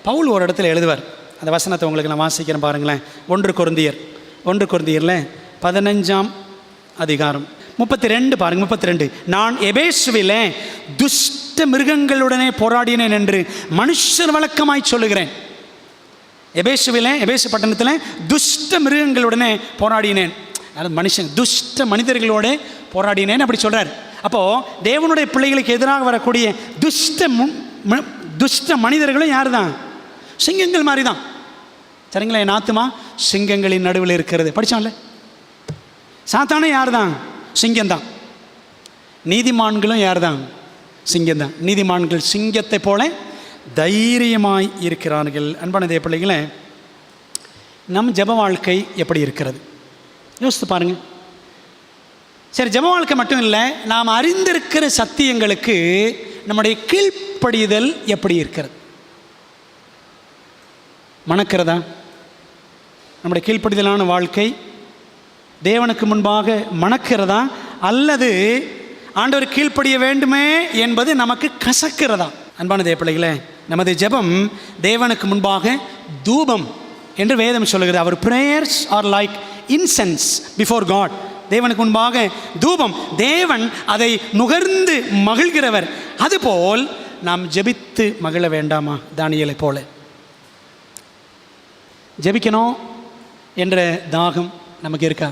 பவுல் ஒரு இடத்துல எழுதுவார். அந்த வசனத்தை உங்களுக்கு நான் வாசிக்கிறேன் பாருங்களேன். 1 கொரிந்தியர் 15 அதிகாரம் 32 பாருங்கள். 32, நான் எபேசுவிலே துஷ்ட மிருகங்களுடனே போராடினேன் என்று மனுஷர் வழக்கமாய் சொல்லுகிறேன். எபேசு பட்டணத்தில் துஷ்ட மிருகங்களுடனே போராடினேன், அதாவது மனுஷன் துஷ்ட மனிதர்களோடு போராடினேன் அப்படி சொல்கிறார். அப்போது தேவனுடைய பிள்ளைகளுக்கு எதிராக வரக்கூடிய துஷ்ட மனிதர்களும் யார் தான், சிங்கங்கள் மாதிரி தான். சரிங்களா? என் ஆத்துமா சிங்கங்களின் நடுவில் இருக்கிறது படித்தான்ல. சாத்தானே யார் தான், சிங்கம்தான். நீதிமான்களும் யார் தான், சிங்கம்தான். நீதிமான்கள் சிங்கத்தை போல தைரியமாய் இருக்கிறார்கள். அன்பான தேவ பிள்ளைகளே, நம் ஜெப வாழ்க்கை எப்படி இருக்கிறது யோசித்து பாருங்கள். சரி, ஜெப வாழ்க்கை மட்டும் இல்லை, நாம் அறிந்திருக்கிற சத்தியங்களுக்கு நம்முடைய கீழ்ப்படிதல் எப்படி இருக்கிறது? மணக்கிறதா நம்முடைய கீழ்ப்படிதலான வாழ்க்கை? தேவனுக்கு முன்பாக மணக்கிறதா, அல்லது ஆண்டவர் கீழ்ப்படிய வேண்டுமே என்பது நமக்கு கசக்கிறதா? அன்பான தேவ பிள்ளைகளே, நமது ஜெபம் தேவனுக்கு முன்பாக தூபம் என்று வேதம் சொல்லுகிறது. Our prayers are like incense before God. தேவனுக்கு முன்பாக தூபம், தேவன் அதை நுகர்ந்து மகிழ்கிறவர். அதுபோல் நாம் ஜெபித்து மகிழ வேண்டாமா? தானியேலை போல ஜெபிக்கணும் என்ற தாகம் நமக்கு இருக்கா?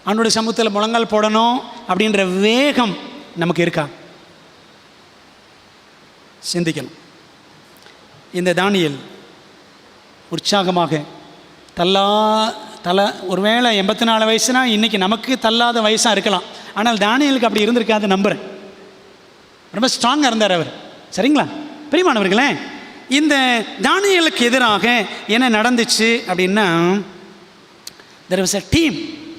அவனுடைய சமூகத்தில் முழங்கால் போடணும் அப்படின்ற வேகம் நமக்கு இருக்கா? சிந்திக்கணும். இந்த தானியேல் உற்சாகமாக ஒருவேளை 84 வயசுனா இன்றைக்கி நமக்கு தள்ளாத வயசாக இருக்கலாம், ஆனால் தானியேலுக்கு அப்படி இருந்திருக்காது நம்புகிறேன். ரொம்ப ஸ்ட்ராங்காக இருந்தார் அவர். சரிங்களா? பிரியமானவர்களே, இந்த தானியேலுக்கு எதிராக என்ன நடந்துச்சு அப்படின்னா, there was a team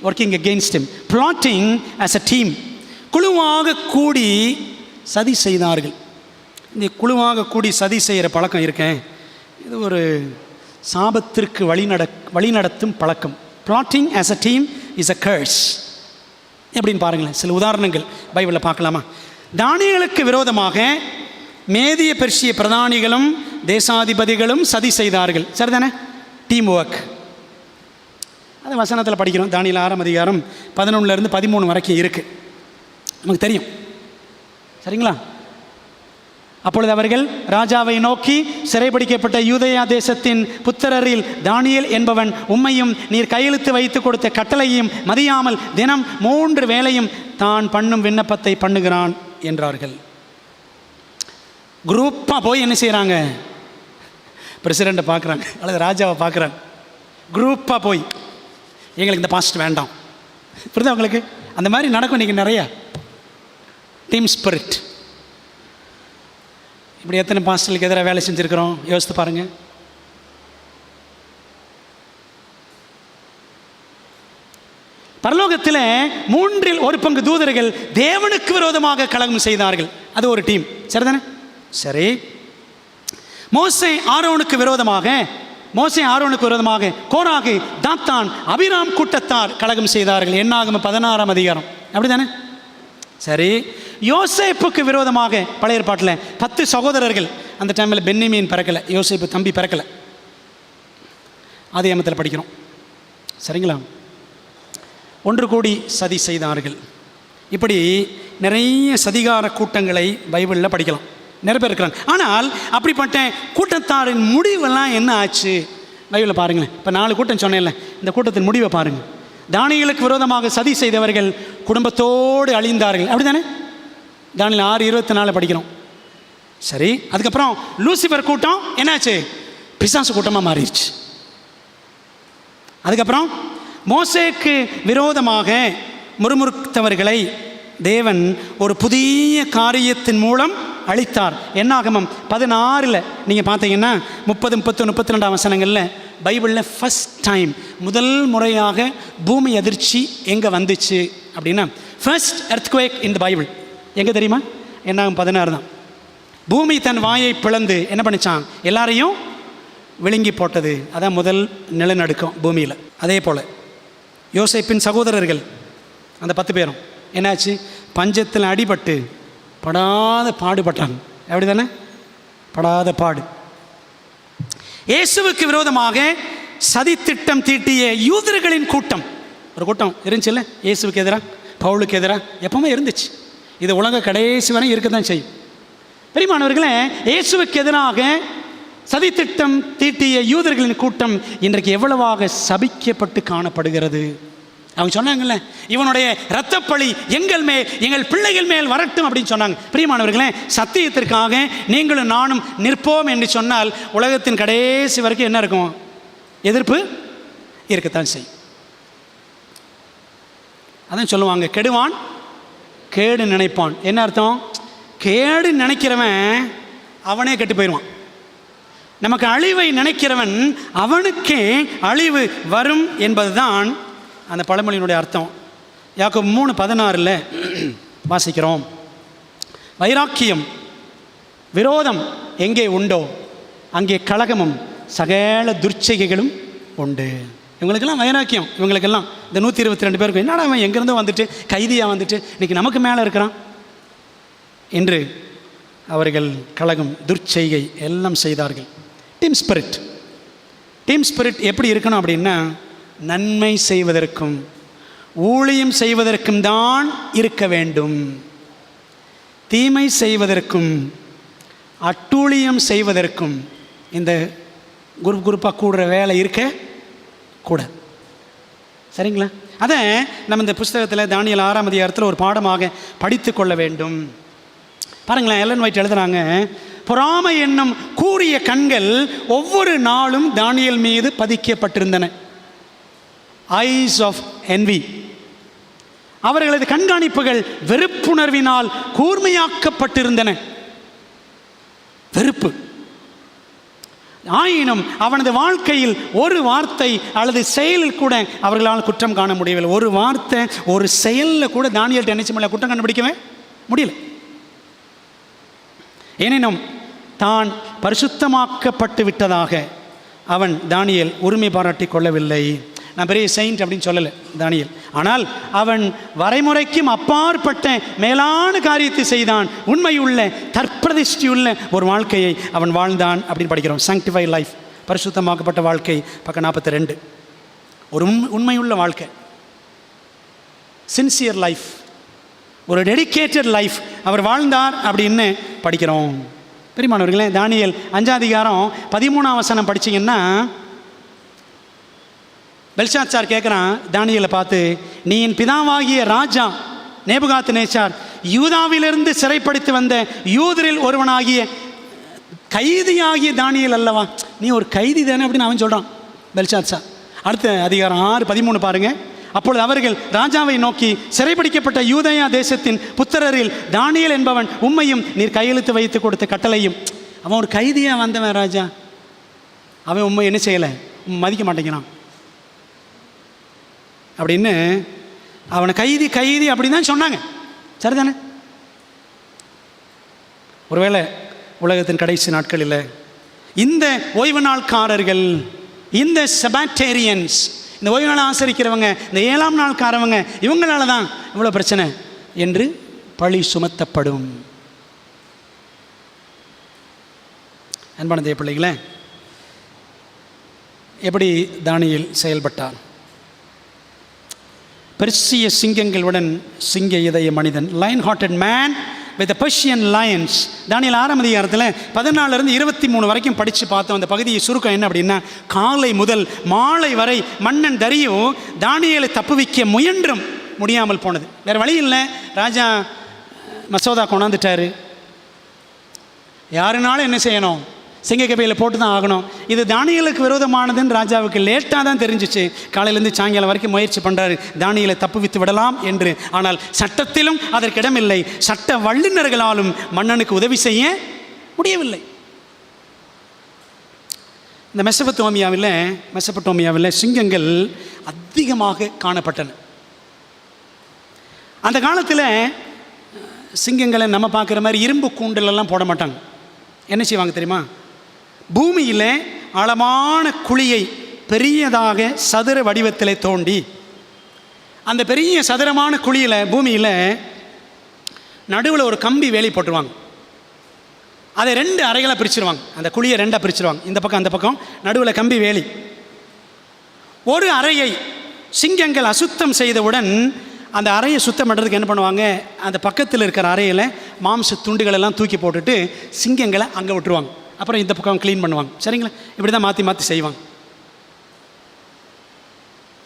working against him, plotting as a team. குழுவாக கூடி சதி செய்தார்கள். இந்த குழுவாக கூடி சதி செய்கிற பழக்கம் இருக்கேன், இது ஒரு சாபத்திற்கு வழிநடத்தும் பழக்கம். Plotting as a team is a curse. எப்படின்னு பாருங்களேன், சில உதாரணங்கள் பைபிளில் பார்க்கலாமா? தானியேலுக்கு விரோதமாக மேதிய பெர்ஷிய பிரதானிகளும் தேசாதிபதிகளும் சதி செய்தார்கள். சரிதானே? Team work. அது வசனத்தில் படிக்கிறோம். தானியேல் 6ஆம் அதிகாரம் 11 to 13 வரைக்கும் இருக்குது, நமக்கு தெரியும். சரிங்களா? அப்பொழுது அவர்கள் ராஜாவை நோக்கி, சிறைபிடிக்கப்பட்ட யூதேயா தேசத்தின் புத்திரரில் தானியேல் என்பவன் உம்மையும் நீர் கையெழுத்து வைத்து கொடுத்த கட்டளையையும் மதியாமல் தினம் 3 வேளையும் தான் பண்ணும் விண்ணப்பத்தை பண்ணுகிறான் என்றார்கள். குரூப்பாக போய் என்ன செய்கிறாங்க? பிரசிடெண்ட்டை பார்க்குறாங்க அல்லது ராஜாவை பார்க்குறாங்க. குரூப்பாக போய், எங்களுக்கு இந்த பாஸ்ட் வேண்டாம். புரியுதா உங்களுக்கு? அந்த மாதிரி நடக்கும் இன்றைக்கி நிறையா. Team spirit. இப்படி எத்தனை பாஸ்டர்களுக்கு எதிராக வேலை செஞ்சுருக்கிறோம் யோசித்து பாருங்கள். பரலோகத்தில் 3 1/4 தூதர்கள் தேவனுக்கு விரோதமாக கலகம் செய்தார்கள். அது ஒரு டீம். சரிதானே? சரி. மோசே ஆரோனுக்கு விரோதமாக கோராகு, தாத்தான், அபிராம் கூட்டத்தார் கலகம் செய்தார்கள். என்னாகும் 16ஆம் அதிகாரம். அப்படி தானே? சரி. யோசேப்புக்கு விரோதமாக பழைய ஏற்பாட்டில் 10 சகோதரர்கள். அந்த டைமில் பென்யமீன் பிறக்கலை, யோசேப்பு தம்பி பிறக்கலை. ஆதியாகமத்தில் படிக்கிறோம். சரிங்களா? ஒன்று கூடி சதி செய்தார்கள். இப்படி நிறைய சதிகார கூட்டங்களை பைபிளில் படிக்கலாம். நிறைய பேர் இருக்கிறாங்க. ஆனால் அப்படிப்பட்ட கூட்டத்தாரின் முடிவெல்லாம் என்ன ஆச்சு பைபிளில் பாருங்களேன். இப்போ 4 கூட்டம் சொன்னேன்ல, இந்த கூட்டத்தின் முடிவை பாருங்கள். தானியேலுக்கு விரோதமாக சதி செய்தவர்கள் குடும்பத்தோடு அழிந்தார்கள். அப்படி தானே? தானியேல் 6:24 படிக்கிறோம். சரி. அதுக்கப்புறம் லூசிபர் கூட்டம் என்னாச்சு? பிசாசு கூட்டமாக மாறிடுச்சு. அதுக்கப்புறம் மோசேக்கு விரோதமாக முறுமுறுத்தவர்களை தேவன் ஒரு புதிய காரியத்தின் மூலம் அழித்தார். என்னாகமம் 16 நீங்கள் பார்த்தீங்கன்னா 30, 31, 32 வசனங்களில் பைபிளில் ஃபஸ்ட் டைம் முதல் முறையாக பூமி அதிர்ச்சி எங்கே வந்துச்சு அப்படின்னா, ஃபர்ஸ்ட் எர்த்குவேக் இன் தி பைபிள் எங்கே தெரியுமா? என்னாகும் 16 தான். பூமி தன் வாயை பிளந்து என்ன பண்ணிச்சான்? எல்லாரையும் விழுங்கி போட்டது. அதான் முதல் நிலநடுக்கம் பூமியில். அதே போல் யோசேப்பின் சகோதரர்கள் அந்த 10 பேரும் என்னாச்சு? பஞ்சத்தில் அடிபட்டு படாத பாடுபட்டாங்க. அப்படி தானே? படாத பாடு. இயேசுவுக்கு விரோதமாக சதித்திட்டம் தீட்டிய யூதர்களின் கூட்டம், ஒரு கூட்டம் இருந்துச்சுல்ல, இயேசுவுக்கு எதிராக, பவுலுக்கு எதிராக எப்பவுமே இருந்துச்சு. இது உலக கடைசி வரை இருக்க தான் செய்யும். பெரியமானவர்களே, இயேசுவுக்கு எதிராக சதித்திட்டம் தீட்டிய யூதர்களின் கூட்டம் இன்றைக்கு எவ்வளவாக சபிக்கப்பட்டு காணப்படுகிறது. அவங்க சொன்னாங்கல்ல, இவனுடைய இரத்தப்பழி எங்கள் மேல், எங்கள் பிள்ளைகள் மேல் வரட்டும் அப்படின்னு சொன்னாங்க. பிரியமானவர்களே, சத்தியத்திற்காக நீங்களும் நானும் நிற்போம் என்று சொன்னால் உலகத்தின் கடைசி வரைக்கும் என்ன இருக்கும்? எதிர்ப்பு இருக்கத்தான் செய்யும். அதான் சொல்லுவாங்க, கெடுவான் கேடு நினைப்பான். என்ன அர்த்தம்? கேடு நினைக்கிறவன் அவனே கெட்டு போயிடுவான். நமக்கு அழிவை நினைக்கிறவன் அவனுக்கே அழிவு வரும் என்பதுதான் அந்த பழமொழியினுடைய அர்த்தம். யாக்கோபு 3:16 வாசிக்கிறோம், வைராக்கியம் விரோதம் எங்கே உண்டோ அங்கே கலகமும் சகல துர்ச்சைகளும் உண்டு. இவங்களுக்கெல்லாம் வைராக்கியம், இவங்களுக்கெல்லாம் இந்த 122 பேருக்கு என்னடா அவன் எங்கேருந்தோ வந்துட்டு கைதியாக வந்துட்டு இன்றைக்கி நமக்கு மேலே இருக்கிறான் என்று அவர்கள் கலகம் துர்ச்செய்கை எல்லாம் செய்தார்கள். டீம் ஸ்பிரிட் எப்படி இருக்கணும் அப்படின்னா, நன்மை செய்வதற்கும் ஊழியம் செய்வதற்கும் தான் இருக்க வேண்டும். தீமை செய்வதற்கும் அட்டூழியம் செய்வதற்கும் இந்த குரூப்பாக கூடுற வேலை இருக்க கூட. சரிங்களா? அதை நம்ம இந்த புஸ்தகத்தில் தானியேல் 6ஆம் அதிகாரத்தில் ஒரு பாடமாக படித்து கொள்ள வேண்டும். பாருங்களேன், எல்லன் ஒயிட் எழுதுறாங்க, பொறாமை என்னும் கூரிய கண்கள் ஒவ்வொரு நாளும் தானியேல் மீது பதிக்கப்பட்டிருந்தன. Eyes of envy. அவர்களது கண்காணிப்புகள் வெறுப்புணர்வினால் கூர்மையாக்கப்பட்டிருந்தன. வெறுப்பு. ஆயினும் அவனது வாழ்க்கையில் ஒரு வார்த்தை அல்லது செயலில் கூட அவர்களால் குற்றம் காண முடியவில்லை. ஒரு வார்த்தை, ஒரு செயலில் கூட தானியேல் நினைச்சு குற்றம் கண்டுபிடிக்கவே முடியல. எனினும் தான் பரிசுத்தமாக்கப்பட்டு விட்டதாக அவன் தானியேல் உரிமை பாராட்டி கொள்ளவில்லை. நான் பெரிய செயின்ட் அப்படின்னு சொல்லலை தானியேல், ஆனால் அவன் வரைமுறைக்கும் அப்பாற்பட்ட மேலான காரியத்தை செய்தான். உண்மையுள்ள தற்பிரதிஷ்டியுள்ள ஒரு வாழ்க்கையை அவன் வாழ்ந்தான் அப்படின்னு படிக்கிறோம். சாங்டிஃபை லைஃப், பரிசுத்தமாக்கப்பட்ட வாழ்க்கை, பக்கம் 42. ஒரு உண்மையுள்ள வாழ்க்கை, சின்சியர் லைஃப், ஒரு டெடிகேட்டட் லைஃப் அவர் வாழ்ந்தார் அப்படின்னு படிக்கிறோம். பிரியமானவர்களே, தானியேல் 5ஆம் அதிகாரம் 13ஆம் வசனம் படிச்சிங்கன்னா, பெல்ஷாத்சார் கேட்குறான் தானியேலை பார்த்து, நீ என் பிதாவாகிய ராஜா நேபுகாத்நேச்சார் யூதாவிலிருந்து சிறைப்படுத்தி வந்த யூதரில் ஒருவனாகிய கைதியாகிய தானியேல் அல்லவா? நீ ஒரு கைதி தானே அப்படின்னு அவன் சொல்கிறான் பெல்ஷாத்சார். அடுத்த அதிகாரம் 6:13 பாருங்கள். அப்பொழுது அவர்கள் ராஜாவை நோக்கி, சிறைப்பிடிக்கப்பட்ட யூதயா தேசத்தின் புத்திரரில் தானியேல் என்பவன் உம்மையும் நீர் கையெழுத்து வைத்து கொடுத்த கட்டளையும். அவன் ஒரு கைதியாக வந்தவன் ராஜா, அவன் உண்மை என்ன செய்யலை, மதிக்க மாட்டேங்கிறான் அப்படின்னு அவனை கைதி கைதி அப்படின்னு தான் சொன்னாங்க. சரிதானே? ஒருவேளை உலகத்தின் கடைசி நாட்களில் இந்த ஓய்வு நாள்காரர்கள், இந்த செபாட்டேரியன்ஸ், இந்த ஓய்வு நாள் ஆசரிக்கிறவங்க, இந்த 7ஆம் நாள்காரவங்க, இவங்களால தான் இவ்வளோ பிரச்சனை என்று பழி சுமத்தப்படும். அன்பான தேவ பிள்ளைகளே, எப்படி தானியேல் செயல்பட்டார்? பெர்சிய சிங்கங்களுடன் சிங்க இதய மனிதன், lion hearted man with Persian lions. தானியேல் 6ஆம் அதிகாரத்தில் 14 to 23 வரைக்கும் படித்து பார்த்தோம். அந்த பகுதியை சுருக்கம் என்ன அப்படின்னா, காலை முதல் மாலை வரை மன்னன் தரியு தானியேலை தப்புவிக்க முயன்றும் முடியாமல் போனது. வேறு வழி இல்லை, ராஜா மசோதா கொண்டாந்துட்டாரு, யாருனாலும் என்ன செய்யணும், சிங்கக்கபியில் போட்டு தான் ஆகணும். இது தானியேலுக்கு விரோதமானதுன்னு ராஜாவுக்கு லேட்டாக தான் தெரிஞ்சிச்சு. காலையிலேருந்து சாயங்காலம் வரைக்கும் முயற்சி பண்ணுறாரு தானியேலை தப்புவித்து விடலாம் என்று. ஆனால் சட்டத்திலும் அதற்கிடமில்லை, சட்ட வல்லுநர்களாலும் மன்னனுக்கு உதவி செய்ய முடியவில்லை. இந்த மெசபட்டோமியாவில் சிங்கங்கள் அதிகமாக காணப்பட்டன. அந்த காலத்தில் சிங்கங்களை நம்ம பார்க்குற மாதிரி இரும்பு கூண்டிலெல்லாம் போட மாட்டாங்க. என்ன செய்வாங்க தெரியுமா? பூமியில் ஆழமான குழியை பெரியதாக சதுர வடிவத்தில் தோண்டி, அந்த பெரிய சதுரமான குழியில் பூமியில் நடுவில் ஒரு கம்பி வேலி போட்டுருவாங்க. அதை 2 அறைகளாக பிரிச்சுருவாங்க. அந்த குழியை 2ஆக பிரிச்சுருவாங்க, இந்த பக்கம் அந்த பக்கம், நடுவில் கம்பி வேலி. ஒரு அறையை சிங்கங்கள் அசுத்தம் செய்தவுடன் அந்த அறையை சுத்தம் பண்ணுறதுக்கு என்ன பண்ணுவாங்க, அந்த பக்கத்தில் இருக்கிற அறையில் மாம்ச துண்டுகள் எல்லாம் தூக்கி போட்டுட்டு சிங்கங்களை அங்கே விட்டுருவாங்க. அப்புறம் இந்த பக்கம் க்ளீன் பண்ணுவாங்க. சரிங்களா? இப்படி தான் மாற்றி மாற்றி செய்வாங்க.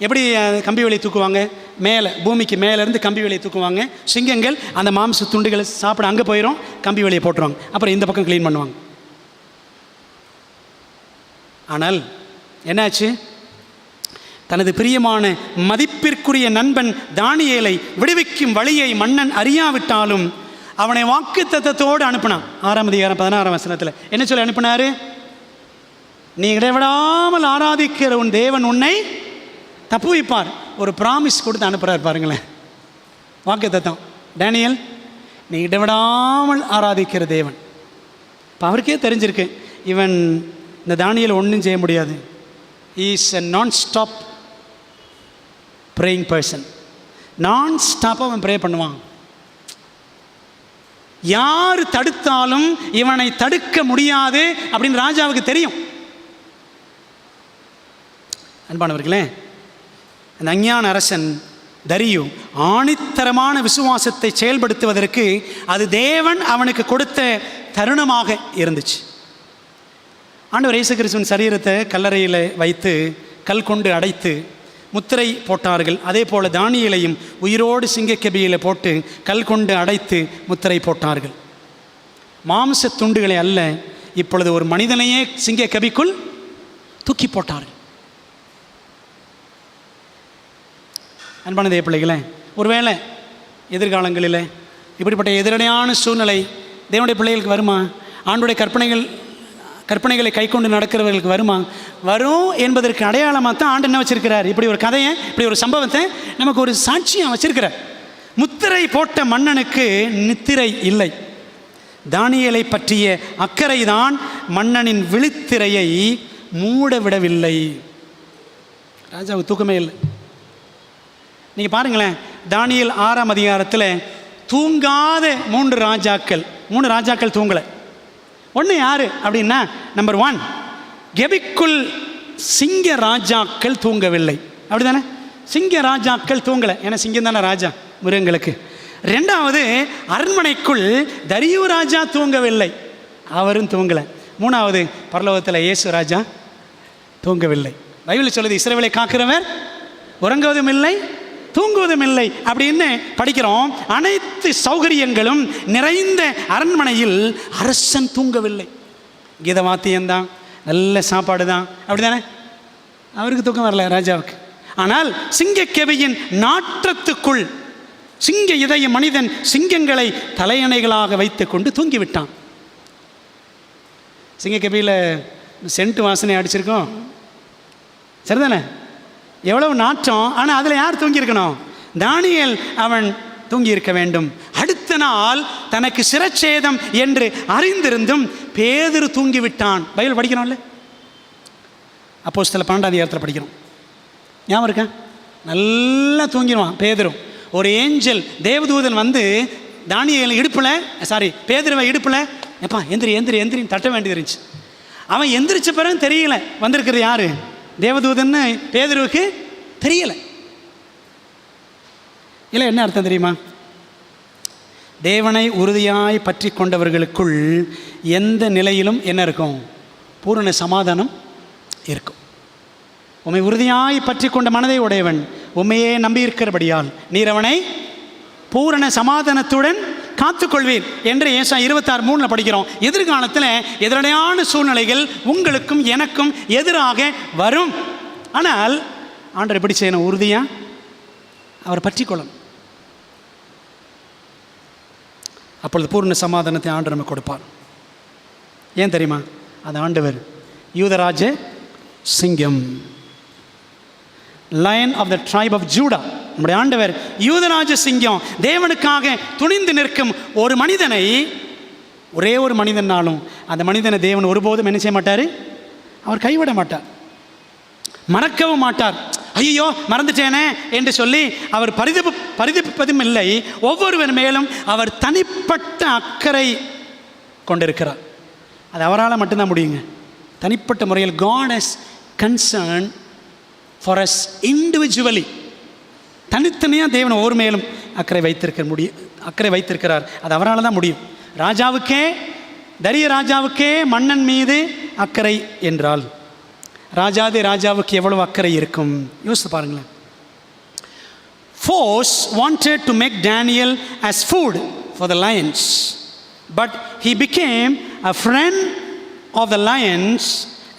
எப்படி கம்பி வேலையை தூக்குவாங்க? மேலே, பூமிக்கு மேலேருந்து கம்பி வேலையை தூக்குவாங்க. சிங்கங்கள் அந்த மாம்ச துண்டுகளை சாப்பிட அங்கே போயிடும், கம்பி வேலையை போட்டுருவாங்க. அப்புறம் இந்த பக்கம் க்ளீன் பண்ணுவாங்க. ஆனால் என்னாச்சு? தனது பிரியமான மதிப்பிற்குரிய நண்பன் தானியேலை விடுவிக்கும் வழியை மன்னன் அறியாவிட்டாலும் அவனை வாக்குத்தத்தத்தோடு அனுப்பினான். 6ஆம் அதிகாரம் 16ஆம் வசனத்தில் என்ன சொல்லி அனுப்பினாரு? நீ இடைவிடாமல் ஆராதிக்கிற உன் தேவன் உன்னை தப்புவிப்பார். ஒரு ப்ராமிஸ் கொடுத்து அனுப்புகிறார் பாருங்களேன், வாக்குத்தத்தம். தானியேல், நீ இடைவிடாமல் ஆராதிக்கிற தேவன். இப்போ அவருக்கே தெரிஞ்சிருக்கு, இவன் இந்த தானியேல் ஒன்றும் செய்ய முடியாது. இஸ் எ நான் ஸ்டாப் ப்ரேயிங் பர்சன். நான் ஸ்டாப்பாக அவன் ப்ரே பண்ணுவான். யார் தடுத்தாலும் இவனை தடுக்க முடியாது அப்படின்னு ராஜாவுக்கு தெரியும். அன்பானவர்களே, அந்த அஞ்ஞான அரசன் தரியு ஆணித்தரமான விசுவாசத்தை செயல்படுத்துவதற்கு அது தேவன் அவனுக்கு கொடுத்த தருணமாக இருந்துச்சு. ஆண்டவர் இயேசு கிறிஸ்துவின் சரீரத்தை கல்லறையில் வைத்து கல் கொண்டு அடைத்து முத்திரை போட்டார்கள். அதே போல் தானியேலையும் உயிரோடு சிங்கக்கபியில் போட்டு கல் கொண்டு அடைத்து முத்திரை போட்டார்கள். மாம்ச துண்டுகளை அல்ல, இப்பொழுது ஒரு மனிதனையே சிங்கக்கபிக்குள் தூக்கி போட்டார்கள். அன்பான தேவ பிள்ளைகளே, ஒருவேளை எதிர்காலங்களில் இப்படிப்பட்ட எதிரடையான சூழ்நிலை தேவனுடைய பிள்ளைகளுக்கு வருமா? ஆண்டுடைய கற்பனைகளை கை கொண்டு நடக்கிறவர்களுக்கு வருமா? வரும் என்பதற்கு அடையாளமாக தான் ஆண்டு என்ன வச்சிருக்கிறார்? இப்படி ஒரு கதையை, இப்படி ஒரு சம்பவத்தை நமக்கு ஒரு சாட்சியாக வச்சிருக்கிறார். முத்திரை போட்ட மன்னனுக்கு நித்திரை இல்லை. தானியேலை பற்றிய அக்கறைதான் மன்னனின் விழித்திரையை மூட விடவில்லை. ராஜாவுக்கு தூக்கமே இல்லை. நீங்கள் பாருங்களேன், தானியேல் 6ஆம் அதிகாரத்தில் தூங்காத 3 ராஜாக்கள் தூங்கலை. ஒன்று யார் அப்படின்னா, நம்பர் 1 கெபிக்குள் சிங்க ராஜாக்கள் தூங்கவில்லை. அப்படி தானே? சிங்க ராஜாக்கள் தூங்கலை, ஏன்னா சிங்கம் தானே ராஜா மிருகங்களுக்கு. 2வது அரண்மனைக்குள் தரியு ராஜா தூங்கவில்லை, அவரும் தூங்கலை. 3வது பரலோகத்தில் இயேசு ராஜா தூங்கவில்லை. பைபிள் சொல்லுது, இஸ்ரவேலை காக்கிறவர் உறங்குவதும் இல்லை தூங்குவதும் இல்லை அப்படின்னு படிக்கிறோம். அனைத்து சௌகரியங்களும் நிறைந்த அரண்மனையில் அரசன் தூங்கவில்லை. கீத வாத்தியம்தான், நல்ல சாப்பாடு தான், அப்படி தானே? அவருக்கு தூக்கம் வரல ராஜாவுக்கு. ஆனால் சிங்கக்கெபியின் நாற்றத்துக்குள் சிங்க இதய மனிதன் சிங்கங்களை தலையணைகளாக வைத்து கொண்டு தூங்கிவிட்டான். சிங்கக்கெபியில் சென்ட் வாசனை அடிச்சிருக்கோம், சரிதானே? எவ்வளவு நாற்றம். ஆனால் அதில் யார் தூங்கியிருக்கணும்? தானியேல் அவன் தூங்கியிருக்க வேண்டும். அடுத்த நாள் தனக்கு சிரச்சேதம் என்று அறிந்திருந்தும் பேதுரு தூங்கிவிட்டான். பைபிள் படிக்கிறோம்ல, அப்போஸ்தலர் 12ஆம் அதிகாரத்தில் படிக்கிறோம். ஞாபகம் இருக்கா? நல்லா தூங்கிடுவான் பேதுரு. ஒரு ஏஞ்சல் தேவதூதன் வந்து தானியேல் பேதுருவை இடுப்பில் எப்பா எந்திரி எந்திரி எந்திரின்னு தட்ட வேண்டியது இருந்துச்சு. அவன் எந்திரிச்ச பிறகு தெரியல வந்திருக்கிறது யாரு தேவதூதன்னு பேதுருவுக்கு தெரியலை. இல்லை, என்ன அர்த்தம் தெரியுமா? தேவனை உறுதியாய் பற்றி கொண்டவர்களுக்குள் எந்த நிலையிலும் என்ன இருக்கும்? பூரண சமாதானம் இருக்கும். உம்மை உறுதியாய் பற்றி கொண்ட மனதை உடையவன் உண்மையே நம்பியிருக்கிறபடியால் நீர் அவனை பூரண சமாதானத்துடன் காத்துக்கொள்வீர் என்று ஏசாயா 26:3 படிக்கிறோம். எதிர்காலத்தில் எதிரடையான சூழ்நிலைகள் உங்களுக்கும் எனக்கும் எதிராக வரும். ஆனால் ஆண்டவர் எப்படி செய்யணும்? உறுதியாக அவர் பற்றி கொள்ளணும். அப்பொழுது பூர்ண சமாதானத்தை ஆண்டவர் நமக்கு கொடுப்பார். ஏன் தெரியுமா? அந்த ஆண்டவர் யூதராஜ சிங்கம், lion of the tribe of Judah. நம்முடைய ஆண்டவர் யூதராஜ சிங்கம். தேவனுக்காக துணிந்து நிற்கும் ஒரு மனிதனை, ஒரே ஒரு மனிதனாலும் அந்த மனிதனை தேவன் ஒருபோதும் என்ன செய்ய மாட்டார்? அவர் கைவிட மாட்டார், மறக்கவும் மாட்டார். ஐயோ மறந்துட்டேனே என்று சொல்லி அவர் பரிதபிப்பதும் இல்லை. ஒவ்வொருவர் மேலும் அவர் தனிப்பட்ட அக்கறை கொண்டிருக்கிறார். அது அவரால் மட்டும்தான் முடியுங்க. தனிப்பட்ட முறையில் God has concern for us individually. தனித்தனியாக தேவன் ஒவ்வொரு மேலும் அக்கறை வைத்திருக்கிறார். அது அவரால் தான் முடியும். தரிய ராஜாவுக்கே மன்னன் மீது அக்கறை என்றால் ராஜாவுக்கு எவ்வளவு அக்கறை இருக்கும் யோசித்து பாருங்களேன். Force wanted to make Daniel as food for the lions, but he became a friend of the lions,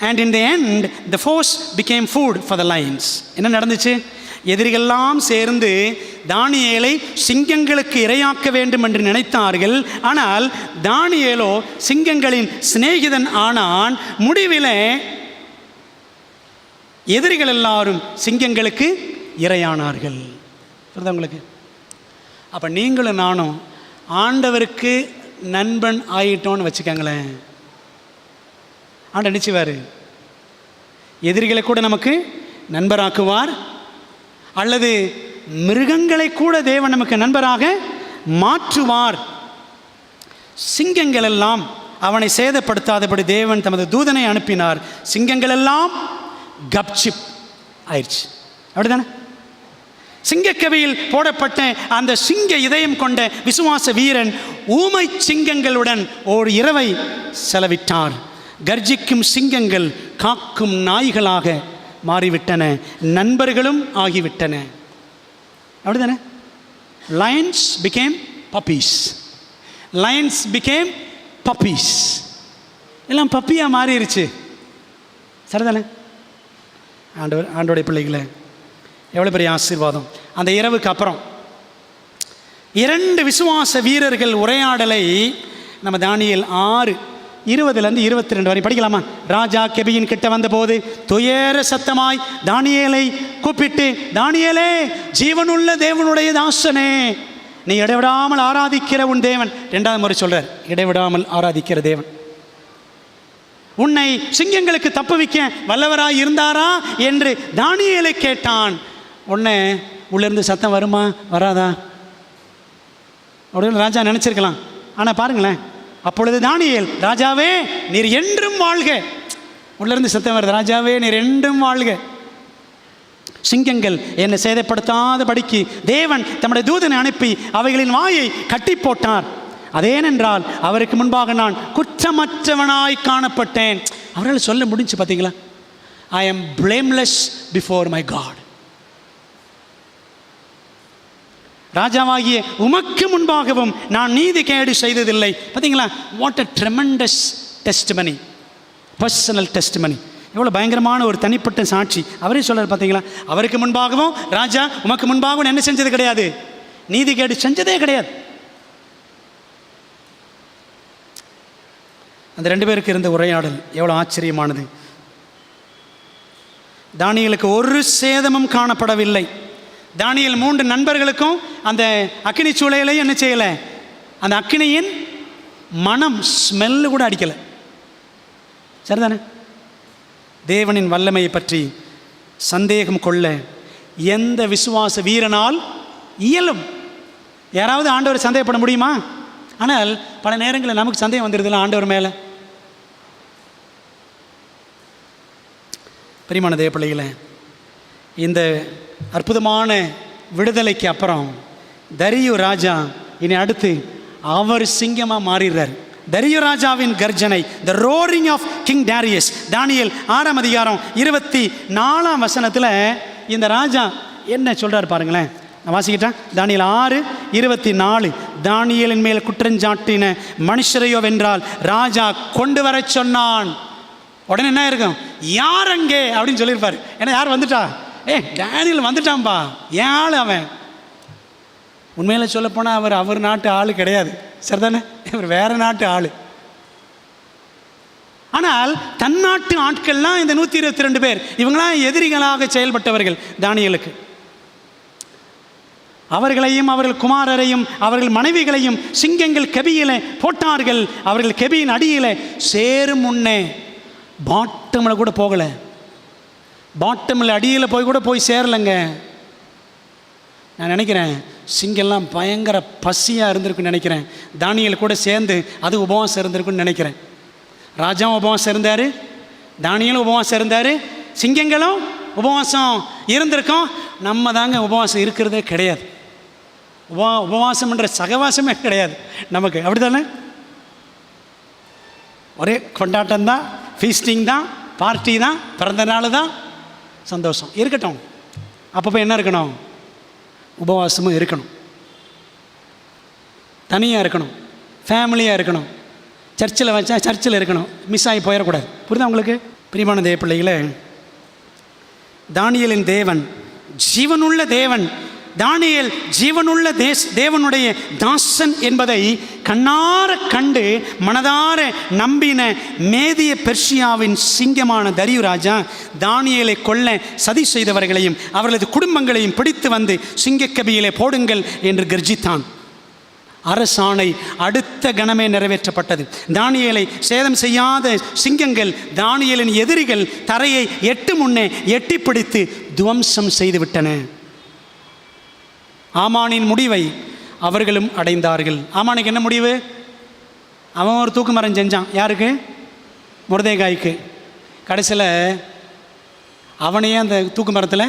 and in the end the force became food for the lions. என்ன நடந்துச்சு? எதிரிகளெல்லாம் சேர்ந்து தானியேலை சிங்கங்களுக்கு இரையாக்க வேண்டும் என்று நினைத்தார்கள். ஆனால் தானியேலோ சிங்கங்களின் சிநேகிதன் ஆனான். முடிவில் எதிரிகள் எல்லாரும் சிங்கங்களுக்கு இரையானார்கள். புரியுதா? அப்போ நீங்களும் நானும் ஆண்டவருக்கு நண்பன் ஆயிட்டோன்னு வச்சுக்கோங்களேன். ஆண்டவர் நினைச்சுவார், எதிரிகளை கூட நமக்கு நண்பராக்குவார், அல்லது மிருகங்களை கூட தேவன் நமக்கு நண்பராக மாற்றுவார். சிங்கங்கள் எல்லாம் அவனை சேதப்படுத்தாதபடி தேவன் தமது தூதனை அனுப்பினார். சிங்கங்கள் எல்லாம் கப்சிப் ஆயிடுச்சு. அப்படிதானே? சிங்கக்கவியில் போடப்பட்ட அந்த சிங்க இதயம் கொண்ட விசுவாச வீரன் ஊமை சிங்கங்களுடன் ஓர் இரவை செலவிட்டார். கர்ஜிக்கும் சிங்கங்கள் காக்கும் நாய்களாக மாறிவிட்டன, நண்பர்களும் ஆகிவிட்டன. அப்படிதானே? Lions became puppies. Lions became puppies. எல்லாம் பப்பியாக மாறிடுச்சு. சரிதானே? ஆண்டோடைய பிள்ளைகளை எவ்வளோ பெரிய ஆசீர்வாதம். அந்த இரவுக்கு அப்புறம் 2 விசுவாச வீரர்கள் உரையாடலை நம்ம தானியேல் 6:20-22 வரை படிக்கலாமா? ராஜா கெபியின் கிட்ட வந்தபோது துயர சத்தமாய் தானியேலை கூப்பிட்டு, தானியேலே, ஜீவனுள்ள தேவனுடைய தாசனே, நீ இடைவிடாமல் ஆராதிக்கிற உன் தேவன். 2வது முறை சொல்றார், இடைவிடாமல் ஆராதிக்கிற தேவன். உன்னை சிங்கங்களுக்கு தப்புவிக்க வல்லவராய் இருந்தாரா என்று தானியேலை கேட்டான். உன்னை உள்ளிருந்து சத்தம் வருமா வராதா அப்படின்னு ராஜா நினச்சிருக்கலாம். ஆனால் பாருங்களேன், அப்பொழுது தானியேல், ராஜாவே நீர் என்றும் வாழ்க. உள்ளிருந்து சத்தம் வருது, ராஜாவே நீர் என்றும் வாழ்க. சிங்கங்கள் என்னை சேதப்படுத்தாதபடிக்கு தேவன் தம்முடைய தூதனை அனுப்பி அவைகளின் வாயை கட்டி போட்டார். அதேனென்றால் அவருக்கு முன்பாக நான் குற்றமற்றவனாய் காணப்பட்டேன். அவரால் சொல்ல முடிஞ்சு பார்த்தீங்களா, ஐ am blameless before my God. ராஜாவாகிய உமக்கு முன்பாகவும் நான் நீதி கேடு செய்ததில்லை. பார்த்தீங்களா, what a tremendous testimony, personal testimony. எவ்வளோ பயங்கரமான ஒரு தனிப்பட்ட சாட்சி. அவரே சொல்றார் பார்த்தீங்களா, அவருக்கு முன்பாகவும் ராஜா உமக்கு முன்பாகவும் என்ன செஞ்சது கிடையாது, நீதி கேடு செஞ்சதே கிடையாது. அந்த 2 பேருக்கு இருந்த உரையாடல் எவ்வளோ ஆச்சரியமானது. தானியேலுக்கு ஒரு சேதமும் காணப்படவில்லை. தானியேல் 3 நண்பர்களுக்கும் அந்த அக்கினி சூளையிலையும் என்ன செய்யலை, அந்த அக்கினியின் மனம் ஸ்மெல்லு கூட அடிக்கலை. சரிதானே? தேவனின் வல்லமையை பற்றி சந்தேகம் கொள்ள எந்த விசுவாச வீரனால் இயலும்? யாராவது ஆண்டவர் சந்தேகப்பட முடியுமா? ஆனால் பல நேரங்களில் நமக்கு சந்தேகம் வந்துடுதுல ஆண்டவர் மேலே. பிரியமான தேவ பிள்ளைகளே, இந்த அற்புதமான விடுதலைக்கு அப்புறம் தரியு ராஜா இனி அடுத்து அவர் சிங்கமாக மாறிடுறார். தரியு ராஜாவின் கர்ஜனை, த ரோரிங் ஆஃப் கிங் டேரியஸ். தானியேல் 6ஆம் அதிகாரம் 24ஆம் வசனத்தில் இந்த ராஜா என்ன சொல்கிறார் பாருங்களேன். நான் வாசிக்கிட்டேன். தானியேல் 6:24. தானியேலின் மேல் குற்றஞ்சாட்டின மனுஷரையோ வென்றால் ராஜா கொண்டு வர சொன்னான். உடனே என்ன இருக்கும், யார் அங்கே அப்படின்னு சொல்லியிருப்பார். ஏன்னா யார் வந்துட்டா, தானியேல் வந்துட்டான்பா, ஏன் ஆள் அவன். உண்மையில சொல்லப்போனால் அவர் நாட்டு ஆள் கிடையாது, சரிதானே? இவர் வேற நாட்டு ஆள். ஆனால் தன் நாட்டு ஆட்கள்லாம் இந்த 122 பேர், இவங்களாம் எதிரிகளாக செயல்பட்டவர்கள் தானியேலுக்கு. அவர்களையும் அவர்கள் குமாரரையும் அவர்கள் மனைவிகளையும் சிங்கங்கள் கெபியிலே போட்டார்கள். அவர்கள் கெபியின் அடியிலே சேரும் முன்னே பாட்டமில் கூட போகலை. பாட்டமில் அடியில் போய் சேரலைங்க. நான் நினைக்கிறேன் சிங்கெல்லாம் பயங்கர பசியாக இருந்திருக்குன்னு நினைக்கிறேன். தானியேல் கூட சேர்ந்து அது உபவாசம் இருந்திருக்குன்னு நினைக்கிறேன். ராஜாவும் உபவாசம் இருந்தார், தானியேலும் உபவாசம் இருந்தார், சிங்கங்களும் உபவாசம் இருந்திருக்கோம். நம்ம தாங்க உபவாசம் இருக்கிறதே கிடையாது. உபவாசம்ன்ற சகவாசமே கிடையாது நமக்கு, அப்படி தானே? ஒரே கொண்டாட்டம் தான், ஃபீஸ்டிங் தான், பார்ட்டி தான், பிறந்த நாள் தான், சந்தோஷம் இருக்கட்டும். அப்பப்போ என்ன இருக்கணும், உபவாசமும் இருக்கணும், தனியாக இருக்கணும், ஃபேமிலியாக இருக்கணும், சர்ச்சில் வச்சா சர்ச்சில் இருக்கணும், மிஸ் ஆகி போயிடக்கூடாது. புரியுதா உங்களுக்கு? பிரியமான தேவ பிள்ளைகளே, தானியேலின் தேவன் ஜீவனுள்ள தேவன். தானியேல் ஜீவனுள்ள தேவனுடைய தாசன் என்பதை கண்ணார கண்டு மனதார நம்பின மேதிய பெர்ஷியாவின் சிங்கமான தரியு ராஜா தானியேலை கொல்ல சதி செய்தவர்களையும் அவர்களது குடும்பங்களையும் பிடித்து வந்து சிங்கக்கபியிலே போடுங்கள் என்று கர்ஜித்தான். அரசாணை அடுத்த கணமே நிறைவேற்றப்பட்டது. தானியேலை சேதம் செய்யாத சிங்கங்கள் தானியேலின் எதிரிகள் தரையை எட்டு முன்னே எட்டி பிடித்து துவம்சம் செய்துவிட்டன. ஆமானின் முடிவை அவர்களும் அடைந்தார்கள். ஆமானுக்கு என்ன முடிவு? அவன் ஒரு தூக்கு மரம் செஞ்சான். யாருக்கு? மொர்தெகாய்க்கு. கடைசியில் அவனையே அந்த தூக்கு மரத்தில்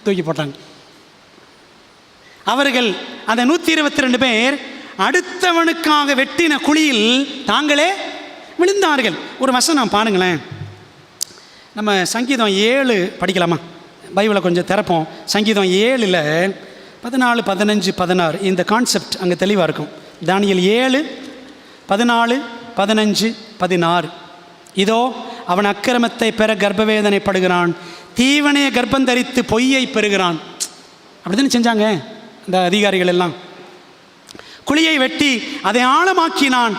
தூக்கி போட்டாங்க. அவர்கள் அந்த 122 பேர் அடுத்தவனுக்காக வெட்டின குழியில் தாங்களே விழுந்தார்கள். ஒரு வசனம் பாருங்களேன். நம்ம சங்கீதம் 7 படிக்கலாமா? பைபிளை கொஞ்சம் திறப்போம். சங்கீதம் 7 14, 15, 16 இந்த கான்செப்ட் அங்கே தெளிவாக இருக்கும். தானியேல் 7, 14, 15, 16. இதோ அவன் அக்கிரமத்தை பெற கர்ப்பவேதனைப்படுகிறான், தீவனையை கர்ப்பம் தரித்து பொய்யை பெறுகிறான். அப்படி தானே செஞ்சாங்க இந்த அதிகாரிகள் எல்லாம். குழியை வெட்டி அதை ஆழமாக்கினான்,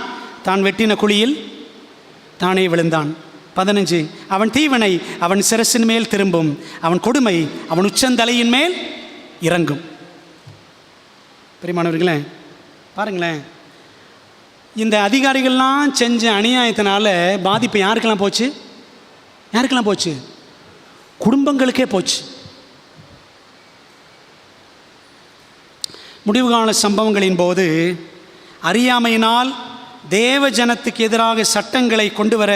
தான் வெட்டின குழியில் தானே விழுந்தான். 15 அவன் தீவனை அவன் சிரசின் மேல் திரும்பும், அவன் கொடுமை அவன் உச்சந்தலையின் மேல் இறங்கும். பிரியமானவர்களே, பாருங்களேன், இந்த அதிகாரிகள்லாம் செஞ்ச அநியாயத்தினால பாதிப்பு யாருக்கெல்லாம் போச்சு? யாருக்கெல்லாம் போச்சு? குடும்பங்களுக்கே போச்சு. முடிவுகால சம்பவங்களின் போது அறியாமையினால் தேவ ஜனத்துக்கு எதிராக சட்டங்களை கொண்டு வர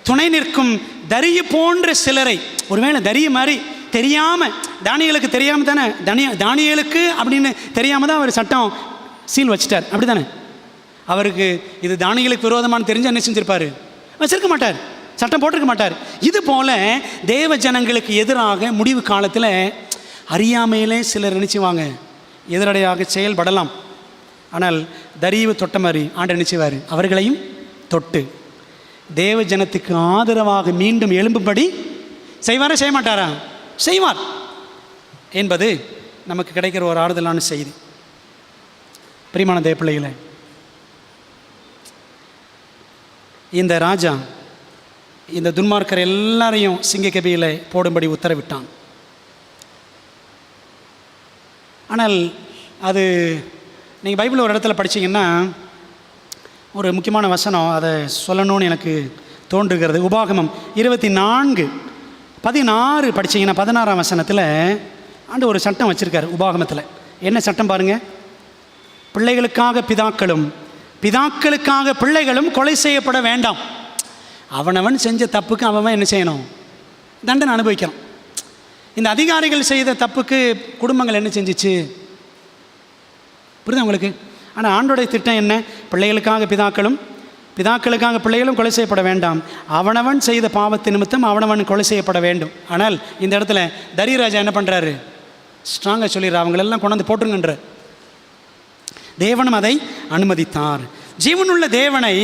துணை நிற்கும் தரியு போன்ற சிலரை, ஒருவேளை தரிய மாதிரி தெரியாமல், தானியேலுக்கு தெரியாமல் தானே, தானியேலுக்கு அப்படின்னு தெரியாமல் தான் அவர் சட்டம் சீல் வச்சிட்டார், அப்படி தானே? அவருக்கு இது தானியேலுக்கு விரோதமான தெரிஞ்சு என்ன செஞ்சிருப்பார்? வச்சிருக்க மாட்டார், சட்டம் போட்டிருக்க மாட்டார். இது போல தேவ ஜனங்களுக்கு எதிராக முடிவு காலத்தில் அறியாமையிலே சிலர் நினைச்சுவாங்க எதிரடையாக செயல்படலாம். ஆனால் தரியு தொட்ட மாதிரி ஆண்டவர் நினைச்சுவார், அவர்களையும் தொட்டு தேவ ஜனத்துக்கு ஆதரவாக மீண்டும் எழும்பும்படி செய்வாரா செய்ய மாட்டாரா? செய்வார் என்பது நமக்கு கிடைக்கிற ஒரு ஆறுதலான செய்தி. பிரியமான தேவ பிள்ளைகளே, இந்த ராஜா இந்த துன்மார்க்கர் எல்லாரையும் சிங்கக்கபியில் போடும்படி உத்தரவிட்டான். ஆனால் அது நீங்கள் பைபிள் ஒரு இடத்துல படித்தீங்கன்னா ஒரு முக்கியமான வசனம், அதை சொல்லணும்னு எனக்கு தோன்றுகிறது. உபாகமம் 24:16 படித்தீங்கன்னா 16ஆம் வசனத்தில் ஆண்டு ஒரு சட்டம் வச்சுருக்கார். உபாகமத்தில் என்ன சட்டம் பாருங்கள்? பிள்ளைகளுக்காக பிதாக்களும் பிதாக்களுக்காக பிள்ளைகளும் கொலை செய்யப்பட வேண்டாம். அவனவன் செஞ்ச தப்புக்கு அவன் என்ன செய்யணும்? தண்டனை அனுபவிக்கிறான். இந்த அதிகாரிகள் செய்த தப்புக்கு குடும்பங்கள் என்ன செஞ்சிச்சு? புரியுது உங்களுக்கு? ஆனால் ஆண்டோடைய திட்டம் என்ன? பிள்ளைகளுக்காக பிதாக்களும் பிதாக்களுக்காக பிள்ளைகளும் கொலை செய்யப்பட வேண்டாம். அவனவன் செய்த பாவத்து நிமித்தம் அவனவன் கொலை செய்யப்பட வேண்டும். ஆனால் இந்த இடத்துல தரியராஜா என்ன பண்ணுறாரு? ஸ்ட்ராங்காக சொல்லிடுற, அவங்களெல்லாம் கொண்டாந்து போட்டுருங்கன்ற. தேவனும் அதை அனுமதித்தார். ஜீவனுள்ள தேவனை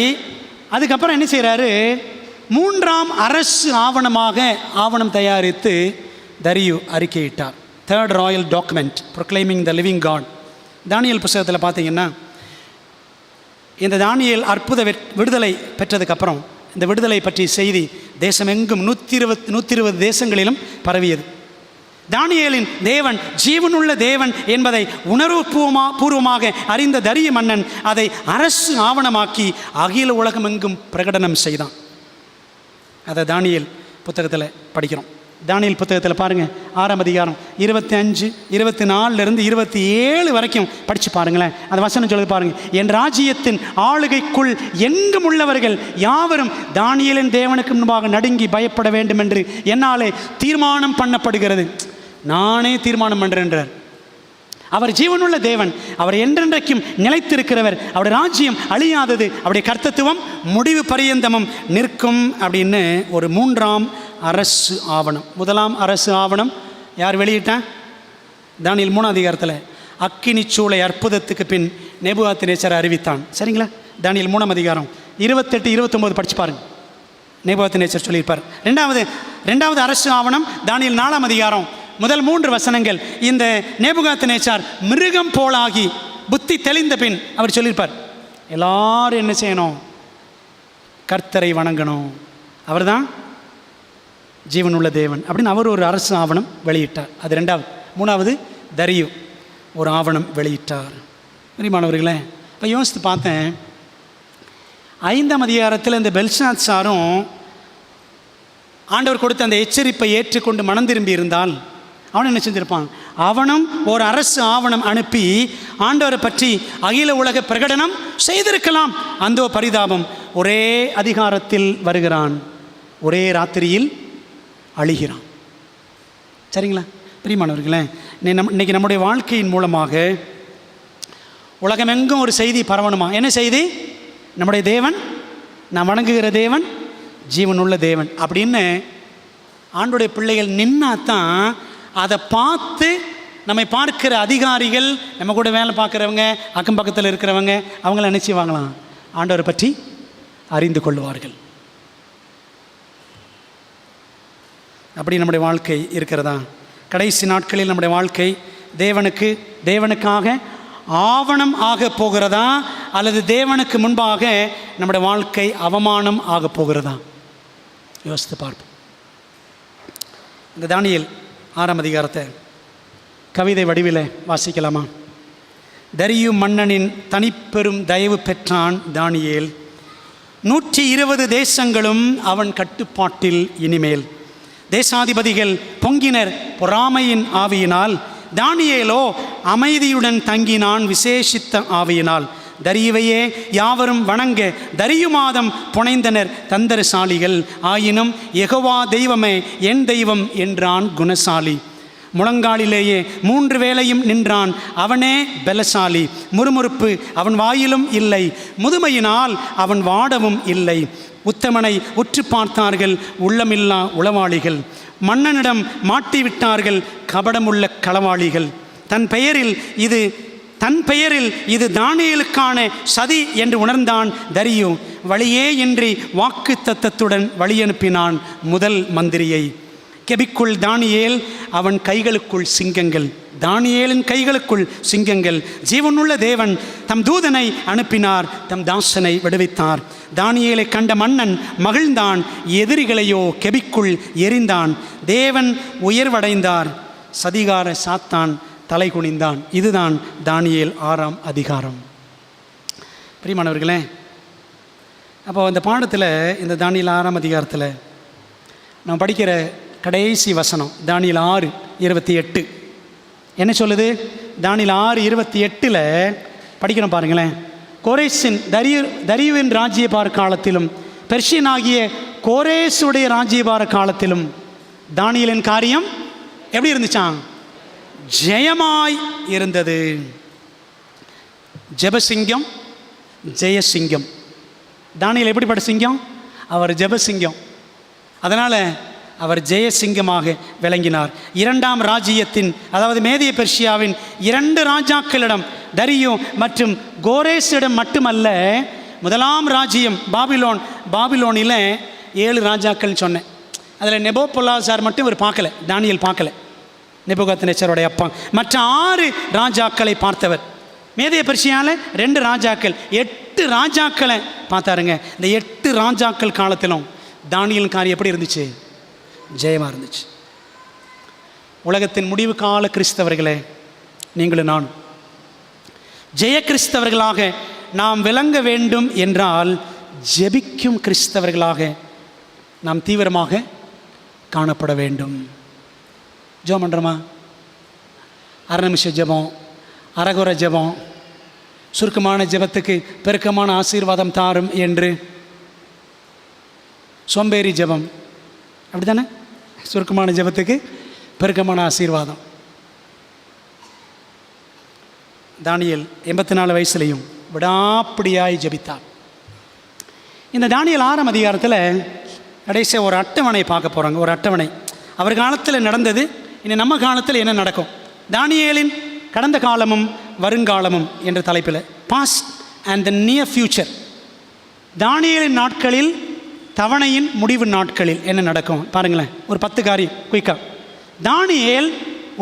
அதுக்கப்புறம் என்ன செய்கிறாரு? 3ஆம் அரசு ஆவணம் தயாரித்து தரியு அறிக்கையிட்டார். 3rd royal document proclaiming the living God. தானியேல் புத்தகத்தில் பார்த்தீங்கன்னா இந்த தானியேல் அற்புத விடுதலை பெற்றதுக்கப்புறம் இந்த விடுதலை பற்றிய செய்தி தேசமெங்கும் 120 தேசங்களிலும் பரவியது. தானியேலின் தேவன் ஜீவனுள்ள தேவன் என்பதை உணர்வுபூர்வமாக அறிந்த தரிய மன்னன் அதை அரசு ஆவணமாக்கி அகில உலகமெங்கும் பிரகடனம் செய்தான். அதை தானியேல் புத்தகத்தில் படிக்கிறோம். தானியேல் புத்தகத்தில் பாருங்கள், 6ஆம் அதிகாரம் 25, 24 27 வரைக்கும் படித்து பாருங்களேன். அந்த வசனம் சொல்லுது பாருங்கள். என் ராஜ்யத்தின் ஆளுகைக்குள் எங்கும் உள்ளவர்கள் யாவரும் தானியேலின் தேவனுக்கு முன்பாக நடுங்கி பயப்பட வேண்டும் என்று என்னாலே தீர்மானம் பண்ணப்படுகிறது. நானே தீர்மானம் பண்ணுறேன்றார். அவர் ஜீவனுள்ள தேவன், அவர் என்றென்றைக்கும் நிலைத்திருக்கிறவர், அவருடைய ராஜ்யம் அழியாதது, அவருடைய கர்த்தத்துவம் முடிவு பரியந்தமும் நிற்கும் அப்படின்னு ஒரு 3ஆம் அரசு ஆவணம். 1ஆம் அரசு ஆவணம் யார் வெளியிட்டான்? தானியேல் 3ஆம் அதிகாரத்தில் அக்கினி சூளை அற்புதத்துக்கு பின் நேபுகாத்நேச்சார் அறிவித்தான். சரிங்களா? தானியேல் 3ஆம் அதிகாரம் 28, 29 படிச்சு பாருங்க. நேபுகாத்நேச்சார் சொல்லியிருப்பார். ரெண்டாவது அரசு ஆவணம் தானியேல் 4ஆம் அதிகாரம் முதல் 3 வசனங்கள். இந்த நேபுகாத்நேச்சார் மிருகம் போலாகி புத்தி தெளிந்த பின் அவர் சொல்லியிருப்பார், எல்லாரும் என்ன செய்யணும்? கர்த்தரை வணங்கணும், அவர்தான் ஜீவனுள்ள தேவன் அப்படின்னு அவர் ஒரு அரசு ஆவணம் வெளியிட்டார். அது 2வது. 3வது தரியு ஒரு ஆவணம் வெளியிட்டார். பிரியமானவர்களே, இப்போ யோசித்து பார்த்தேன், 5ஆம் அதிகாரத்தில் இந்த பெல்ஷாத்சாரும் ஆண்டவர் கொடுத்த அந்த எச்சரிப்பை ஏற்றுக்கொண்டு மனம் திரும்பி இருந்தால் அவன் என்ன செஞ்சிருப்பான்? அவனும் ஒரு அரசு ஆவணம் அனுப்பி ஆண்டவரை பற்றி அகில உலக பிரகடனம் செய்திருக்கலாம். அந்தோ பரிதாபம், ஒரே அதிகாரத்தில் வருகிறான், ஒரே ராத்திரியில் அழிகிறான். சரிங்களா? பிரியமானவர்களே, இன்னைக்கு நம்முடைய வாழ்க்கையின் மூலமாக உலகமெங்கும் ஒரு செய்தி பரவணுமா? என்ன செய்தி? நம்முடைய தேவன், நான் வணங்குகிற தேவன் ஜீவனுள்ள தேவன் அப்படின்னு ஆண்டோடைய பிள்ளைகள் நின்னாதான் அதை பார்த்து நம்மை பார்க்கிற அதிகாரிகள், நம்ம கூட வேலை பார்க்குறவங்க, அக்கம் பக்கத்தில் இருக்கிறவங்க, அவங்கள நினச்சிவாங்களாம் ஆண்டவரை பற்றி அறிந்து கொள்வார்கள். அப்படி நம்முடைய வாழ்க்கை இருக்கிறதா? கடைசி நாட்களில் நம்முடைய வாழ்க்கை தேவனுக்காக ஆவணம் ஆக போகிறதா, அல்லது தேவனுக்கு முன்பாக நம்முடைய வாழ்க்கை அவமானம் ஆக போகிறதா? யோசித்து பார்ப்போம். இந்த தானியேல் 6ஆம் அதிகாரத்தை கவிதை வடிவில் வாசிக்கலாமா? தரியு மன்னனின் தனிப்பெரும் தயவு பெற்றான் தானியேல். 120 தேசங்களும் அவன் கட்டுப்பாட்டில் இனிமேல். தேசாதிபதிகள் பொங்கினர் பொறாமையின் ஆவியினால், தானியேலோ அமைதியுடன் தங்கினான் விசேஷித்த ஆவியினால். தரியுவையே யாவரும் வணங்க தரியு மாதம் புனைந்தனர் தந்தரசாலிகள். ஆயினும் யெகோவா தெய்வமே என் தெய்வம் என்றான் குணசாலி. முழங்காலிலேயே 3 வேளையும் நின்றான் அவனே பலசாலி. முறுமுறுப்பு அவன் வாயிலும் இல்லை, முதுமையினால் அவன் வாடவும் இல்லை. உத்தமனை உற்று பார்த்தார்கள் உள்ளமில்லா உளவாளிகள், மன்னனிடம் மாட்டிவிட்டார்கள் கபடமுள்ள களவாளிகள். தன் பெயரில் இது தானியேலுக்கான சதி என்று உணர்ந்தான் தரியு. வழியே இன்றி வாக்கு தத்தத்துடன் வழியனுப்பினான் முதல் மந்திரியை. கெபிக்குள் தானியேல், அவன் கைகளுக்குள் சிங்கங்கள். தானியேலின் கைகளுக்குள் சிங்கங்கள். ஜீவனுள்ள தேவன் தம் தூதனை அனுப்பினார், தம் தாசனை விடுவித்தார். தானியேலை கண்ட மன்னன் மகிழ்ந்தான், எதிரிகளையோ கெபிக்குள் எறிந்தான். தேவன் உயர்வடைந்தார், சதிகார சாத்தான் தலை குனிந்தான். இதுதான் தானியேல் 6ஆம் அதிகாரம். பிரியமானவர்களே, அப்போ இந்த பாடத்தில், இந்த தானியேல் 6ஆம் அதிகாரத்தில் நான் படிக்கிற கடைசி வசனம் தானியேல் 6:28 என்ன சொல்லுது? தானியேல் 6:28 படிக்கிறோம் பாருங்களேன். கோரேசின் தரியுவின் ராஜ்யபார காலத்திலும் பெர்ஷியனாகிய கோரேசுடைய ராஜ்யபார காலத்திலும் தானியேலின் காரியம் எப்படி இருந்துச்சான்? ஜெயமாய் இருந்தது. ஜெபசிங்கம், ஜெயசிங்கம். தானியேல் எப்படிப்பட்ட சிங்கம்? அவர் ஜெபசிங்கம். அதனால் அவர் ஜெயசிங்கமாக விளங்கினார். 2ஆம் ராஜ்யத்தின், அதாவது மேதிய பெர்ஷியாவின் 2 ராஜாக்களிடம், தரியு மற்றும் கோரேசிடம் மட்டுமல்ல, 1ஆம் ராஜ்யம் பாபிலோனில் 7 ராஜாக்கள் சொன்னேன். அதில் நெபோபொலாசார் மட்டும் இவர் பார்க்கல, தானியேல் பார்க்கல. நேபுகாத்நேச்சருடைய அப்பா. மற்ற 6 ராஜாக்களை பார்த்தவர். மேதிய பெர்ஷியாவில் 2 ராஜாக்கள், 8 ராஜாக்களை பார்த்தாருங்க. இந்த 8 ராஜாக்கள் காலத்திலும் தானியேல் காரியம் எப்படி இருந்துச்சு? ஜெயமாக இருந்துச்சு. உலகத்தின் முடிவு கால கிறிஸ்தவர்களே, நீங்களும் நானும் ஜெய கிறிஸ்தவர்களாக நாம் விளங்க வேண்டும் என்றால், ஜெபிக்கும் கிறிஸ்தவர்களாக நாம் தீவிரமாக காணப்பட வேண்டும். ஜெபம் பண்ணுறோமா? 1/2 நிமிஷ ஜெபம், அரகுர ஜெபம், சுருக்கமான ஜெபத்துக்கு பெருக்கமான ஆசீர்வாதம் தாரும் என்று சோம்பேறி ஜெபம், அப்படி தானே? சுருக்கமான ஜெபத்துக்கு பெருக்கமான ஆசீர்வாதம். தானியேல் 84 வயசுலையும் விடாப்பிடியாய் ஜெபித்தார். இந்த தானியேல் 6ஆம் அதிகாரத்தில் கடைசியாக ஒரு அட்டவணை பார்க்க போகிறாங்க. ஒரு அட்டவணை, அவர் காலத்தில் நடந்தது, இனி நம்ம காலத்தில் என்ன நடக்கும். தானியேலின் கடந்த காலமும் வருங்காலமும் என்ற தலைப்பில், past and the near future. தானியேலின் நாட்களில், தவணையின் முடிவு நாட்களில் என்ன நடக்கும் பாருங்களேன். ஒரு 10 காரியம் குயிக்காக. தானியேல்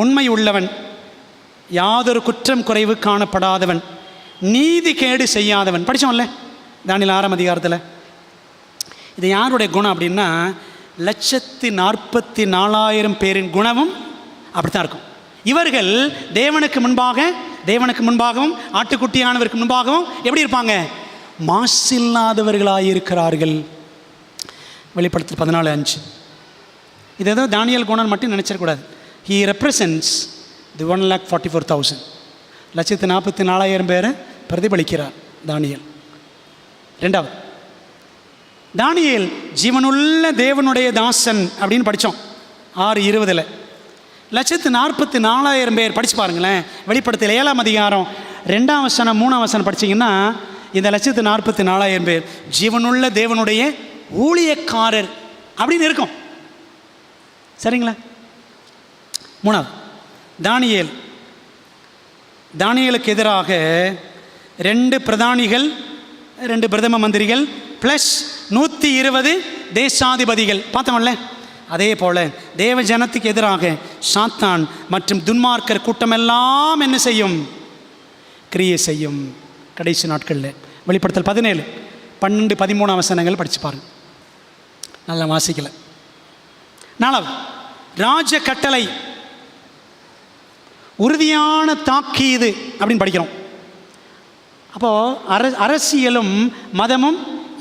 உண்மை உள்ளவன், யாதொரு குற்றம் குறைவு காணப்படாதவன், நீதி கேடு செய்யாதவன். படித்தோம்ல தானியேல் 6ஆம் அதிகாரத்தில். இது யாருடைய குணம் அப்படின்னா, 144,000 பேரின் குணமும் அப்படித்தான் இருக்கும். இவர்கள் தேவனுக்கு முன்பாகவும் ஆட்டுக்குட்டியானவருக்கு முன்பாகவும் எப்படி இருப்பாங்க? மாசில்லாதவர்களாயிருக்கிறார்கள். வெளிப்படுத்தல் 14:5. இது ஏதோ தானியேல் குணம் மட்டும் நினச்சிடக்கூடாது. ஹீ ரெப்ரசன்ட்ஸ் தி 1,44,000, 144,000 பேரை பிரதிபலிக்கிறார் தானியேல். 2வது, தானியேல் ஜீவனுள்ள தேவனுடைய தாசன் அப்படின்னு படித்தோம் 6:20. 144,000 பேர் படித்து பாருங்களேன். வெளிப்படுத்தல் 7ஆம் அதிகாரம் 2ஆம் வசனம் 3ஆம் வசனம் படித்தீங்கன்னா, இந்த 144,000 பேர் ஜீவனுள்ள தேவனுடைய ஊழியக்காரர் அப்படின்னு இருக்கும். சரிங்களா? 3வது, தானியேலுக்கு எதிராக 2 பிரதானிகள், 2 பிரதம மந்திரிகள் ப்ளஸ் 120 தேசாதிபதிகள் பார்த்தோம்ல. அதே போல் தேவ ஜனத்துக்கு எதிராக சாத்தான் மற்றும் துன்மார்க்கர் கூட்டமெல்லாம் என்ன செய்யும்? கிரியை செய்யும். கடைசி நாட்களில் வெளிப்படுத்தல் 17, 12, 13 வசனங்கள் படித்து பாருங்க. நல்லா வாசிக்கல. 4வது, ராஜ கட்டளை, உறுதியான தாக்கீது அப்படின்னு படிக்கிறோம். அப்போது அரசியலும் மதமும்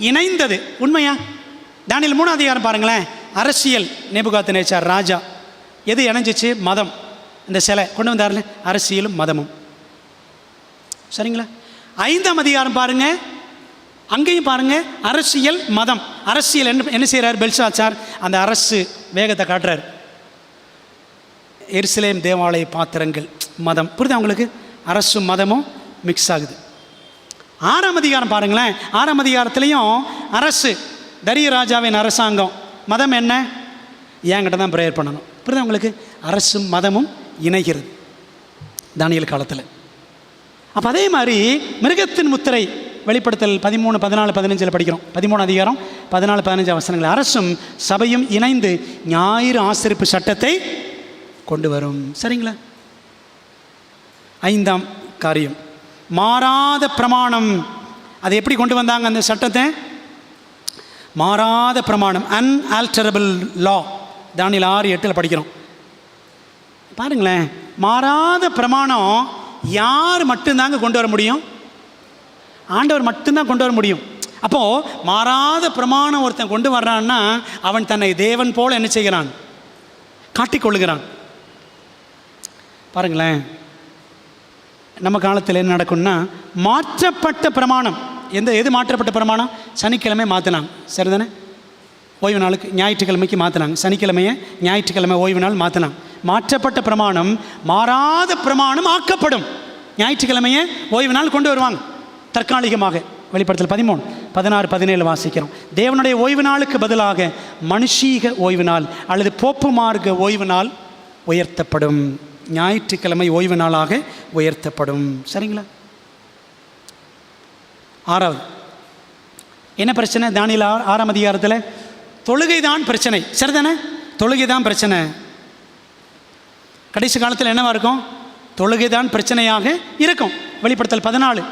இணைந்தது. உண்மையா? தானியேல் 3ஆம் அதிகாரம் பாருங்களேன். அரசியல், நேபுகாத்நேச்சார் ராஜா, எது இணைஞ்சிச்சு? மதம். இந்த சிலை கொண்டு வந்தார்ல, அரசியலும் மதமும். சரிங்களா? 5ஆம் அதிகாரம் பாருங்க, அங்கேயும் பாருங்க, அரசியல் மதம். அரசியல் என்ன செய்கிறார்? பெல்ஷாத்சார் அந்த அரசு வேகத்தை காட்டுறார். எருசலேம் தேவாலய பாத்திரங்கள், மதம். புரியுதா உங்களுக்கு? அரசும் மதமும் மிக்ஸ் ஆகுது. 6ஆம் அதிகாரம் பாருங்களேன். 6ஆம் அதிகாரத்துலேயும் அரசு, தரிய ராஜாவின் அரசாங்கம். மதம் என்ன? என்கிட்ட தான் ப்ரேயர் பண்ணணும். புரியுதா உங்களுக்கு? அரசும் மதமும் இணைகிறது தானியேல் காலத்தில். அப்போ அதே மாதிரி மிருகத்தின் முத்திரை, வெளிப்படுத்தல் 13, 14, 15 படிக்கிறோம். 13ஆம் அதிகாரம் 14, 15 வசனங்கள். அரசும் சபையும் இணைந்து ஞாயிறு ஆசரிப்பு சட்டத்தை கொண்டு வரும். சரிங்களா? 5ஆம் காரியம், மாறாத பிரமாணம். அதை எப்படி கொண்டு வந்தாங்க அந்த சட்டத்தை? மாறாத பிரமாணம், அன்ஆல்டரபிள் லா. தானியேல் 6:8 படிக்கிறோம். பாருங்களேன், மாறாத பிரமாணம் யார் மட்டும்தாங்க கொண்டு வர முடியும்? ஆண்டவர் மட்டும்தான் கொண்டு வர முடியும். அப்போது மாறாத பிரமாணம் ஒருத்தன் கொண்டு வர்றான்னா அவன் தன்னை தேவன் போல என்ன செய்கிறான்? காட்டிக்கொள்ளுகிறான். பாருங்களேன், நம்ம காலத்தில் என்ன நடக்கும்னா, மாற்றப்பட்ட பிரமாணம். எது மாற்றப்பட்ட பிரமாணம்? சனிக்கிழமை மாற்றினாங்க. சரிதானே? ஓய்வு நாளுக்கு ஞாயிற்றுக்கிழமைக்கு மாற்றினாங்க. சனிக்கிழமையை ஞாயிற்றுக்கிழமை ஓய்வு நாள் மாற்றினாங்க. மாற்றப்பட்ட பிரமாணம் மாறாத பிரமாணம் ஆக்கப்படும். ஞாயிற்றுக்கிழமையை ஓய்வு நாள் கொண்டு வருவாங்க தற்காலிகமாக. வெளிப்படுத்தல் 13, 16, 17 வாசிக்கிறோம். தேவனுடைய ஓய்வு நாளுக்கு பதிலாக மனுஷீக ஓய்வு நாள் அல்லது போப்பு மார்க்க ஓய்வு நாள் உயர்த்தப்படும். ஞாயிற்றுக்கிழமை ஓய்வு நாளாக உயர்த்தப்படும். சரிங்களா? 6வது என்ன பிரச்சனை? தானியேல் 6ஆம் அதிகாரத்தில் தொழுகை தான் பிரச்சனை. சரிதானே? தொழுகை தான் பிரச்சனை. கடைசி காலத்தில் என்னவா இருக்கும்? தொழுகை தான் பிரச்சனையாக இருக்கும். வெளிப்படுத்தல் 14,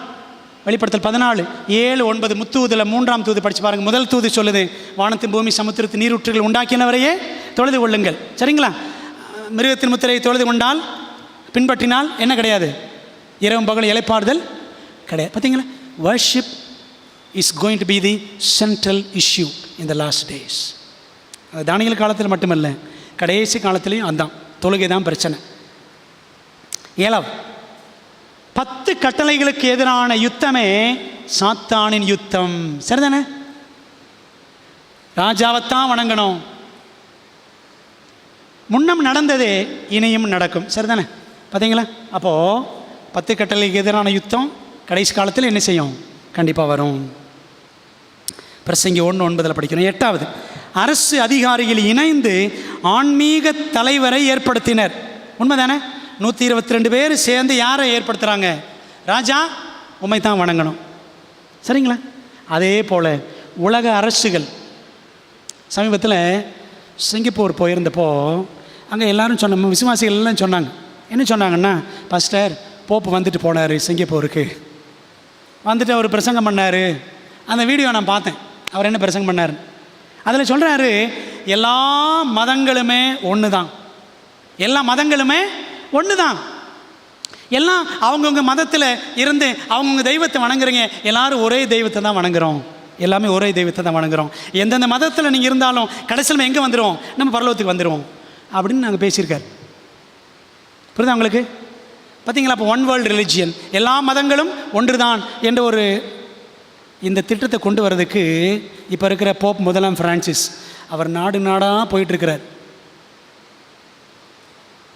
7, 9 முத்தூதில் 3ஆம் தூது படித்து பாருங்கள். முதல் தூது சொல்லுது, வானத்தின் பூமி சமுத்திரத்து நீரூற்றுகள் உண்டாக்கினவரையே தொழுது கொள்ளுங்கள். சரிங்களா? மிருகத்தின் முத்திரையை தொழுது கொண்டால், பின்பற்றினால் என்ன கிடையாது? இரவும் பகல் இளைப்பாறுதல் கிடையாது. பார்த்தீங்களா? worship is going to be the central issue in the last days. தானியேல் காலத்தில் மட்டுமல்ல, கடைசி காலத்திலையும் அதான், தொழுகை தான் பிரச்சனை. 7வது, 10 கட்டளைகளுக்கு எதிரான யுத்தமே சாத்தானின் யுத்தம். சரிதானே? ராஜாவைத்தான் வணங்கணும். முன்னம் நடந்ததே இனியும் நடக்கும். சரிதானே? பார்த்தீங்களா? அப்போது 10 கட்டளைக்கு எதிரான யுத்தம் கடைசி காலத்தில் என்ன செய்யும்? கண்டிப்பாக வரும். பிரசங்கி 1:9 படிக்கணும். 8வது, அரசு அதிகாரிகள் இணைந்து ஆன்மீக தலைவரை ஏற்படுத்தினர். உண்மைதானே? 122 பேர் சேர்ந்து யாரை ஏற்படுத்துகிறாங்க? ராஜா உம்மை தான் வணங்கணும். சரிங்களா? அதே போல் உலக அரசுகள். சமீபத்தில் சிங்கப்பூர் போயிருந்தப்போ அங்கே எல்லோரும் சொன்ன விசுவாசிகள் எல்லாம் சொன்னாங்க. என்ன சொன்னாங்கன்னா, பாஸ்டர் போப்பு வந்துட்டு போனார் சிங்கப்பூருக்கு, வந்துட்டு அவர் பிரசங்கம் பண்ணார். அந்த வீடியோ நான் பார்த்தேன். அவர் என்ன பிரசங்கம் பண்ணார்? அதில் சொல்கிறாரு, எல்லா மதங்களுமே ஒன்று தான், எல்லா மதங்களுமே ஒன்று தான், எல்லாம் அவங்கவுங்க மதத்தில் இருந்து அவங்கவுங்க தெய்வத்தை வணங்குறீங்க, எல்லோரும் ஒரே தெய்வத்தை தான் வணங்குறோம், எல்லாமே ஒரே தெய்வத்தை தான் வணங்குறோம். எந்தெந்த மதத்தில் நீங்கள் இருந்தாலும் கடைசியில் எங்கே வந்துடுவோம்? நம்ம பரலோகத்துக்கு வந்துடுவோம் அப்படின்னு நாங்கள் பேசியிருக்கார். புரியுதா உங்களுக்கு? பார்த்தீங்களா? அப்போ ஒன் வேர்ல்டு ரிலிஜியன், எல்லா மதங்களும் ஒன்று தான் என்ற ஒரு இந்த திட்டத்தை கொண்டு வர்றதுக்கு இப்போ இருக்கிற போப் முதலாம் பிரான்சிஸ் அவர் நாடு நாடாக போயிட்டுருக்கிறார்.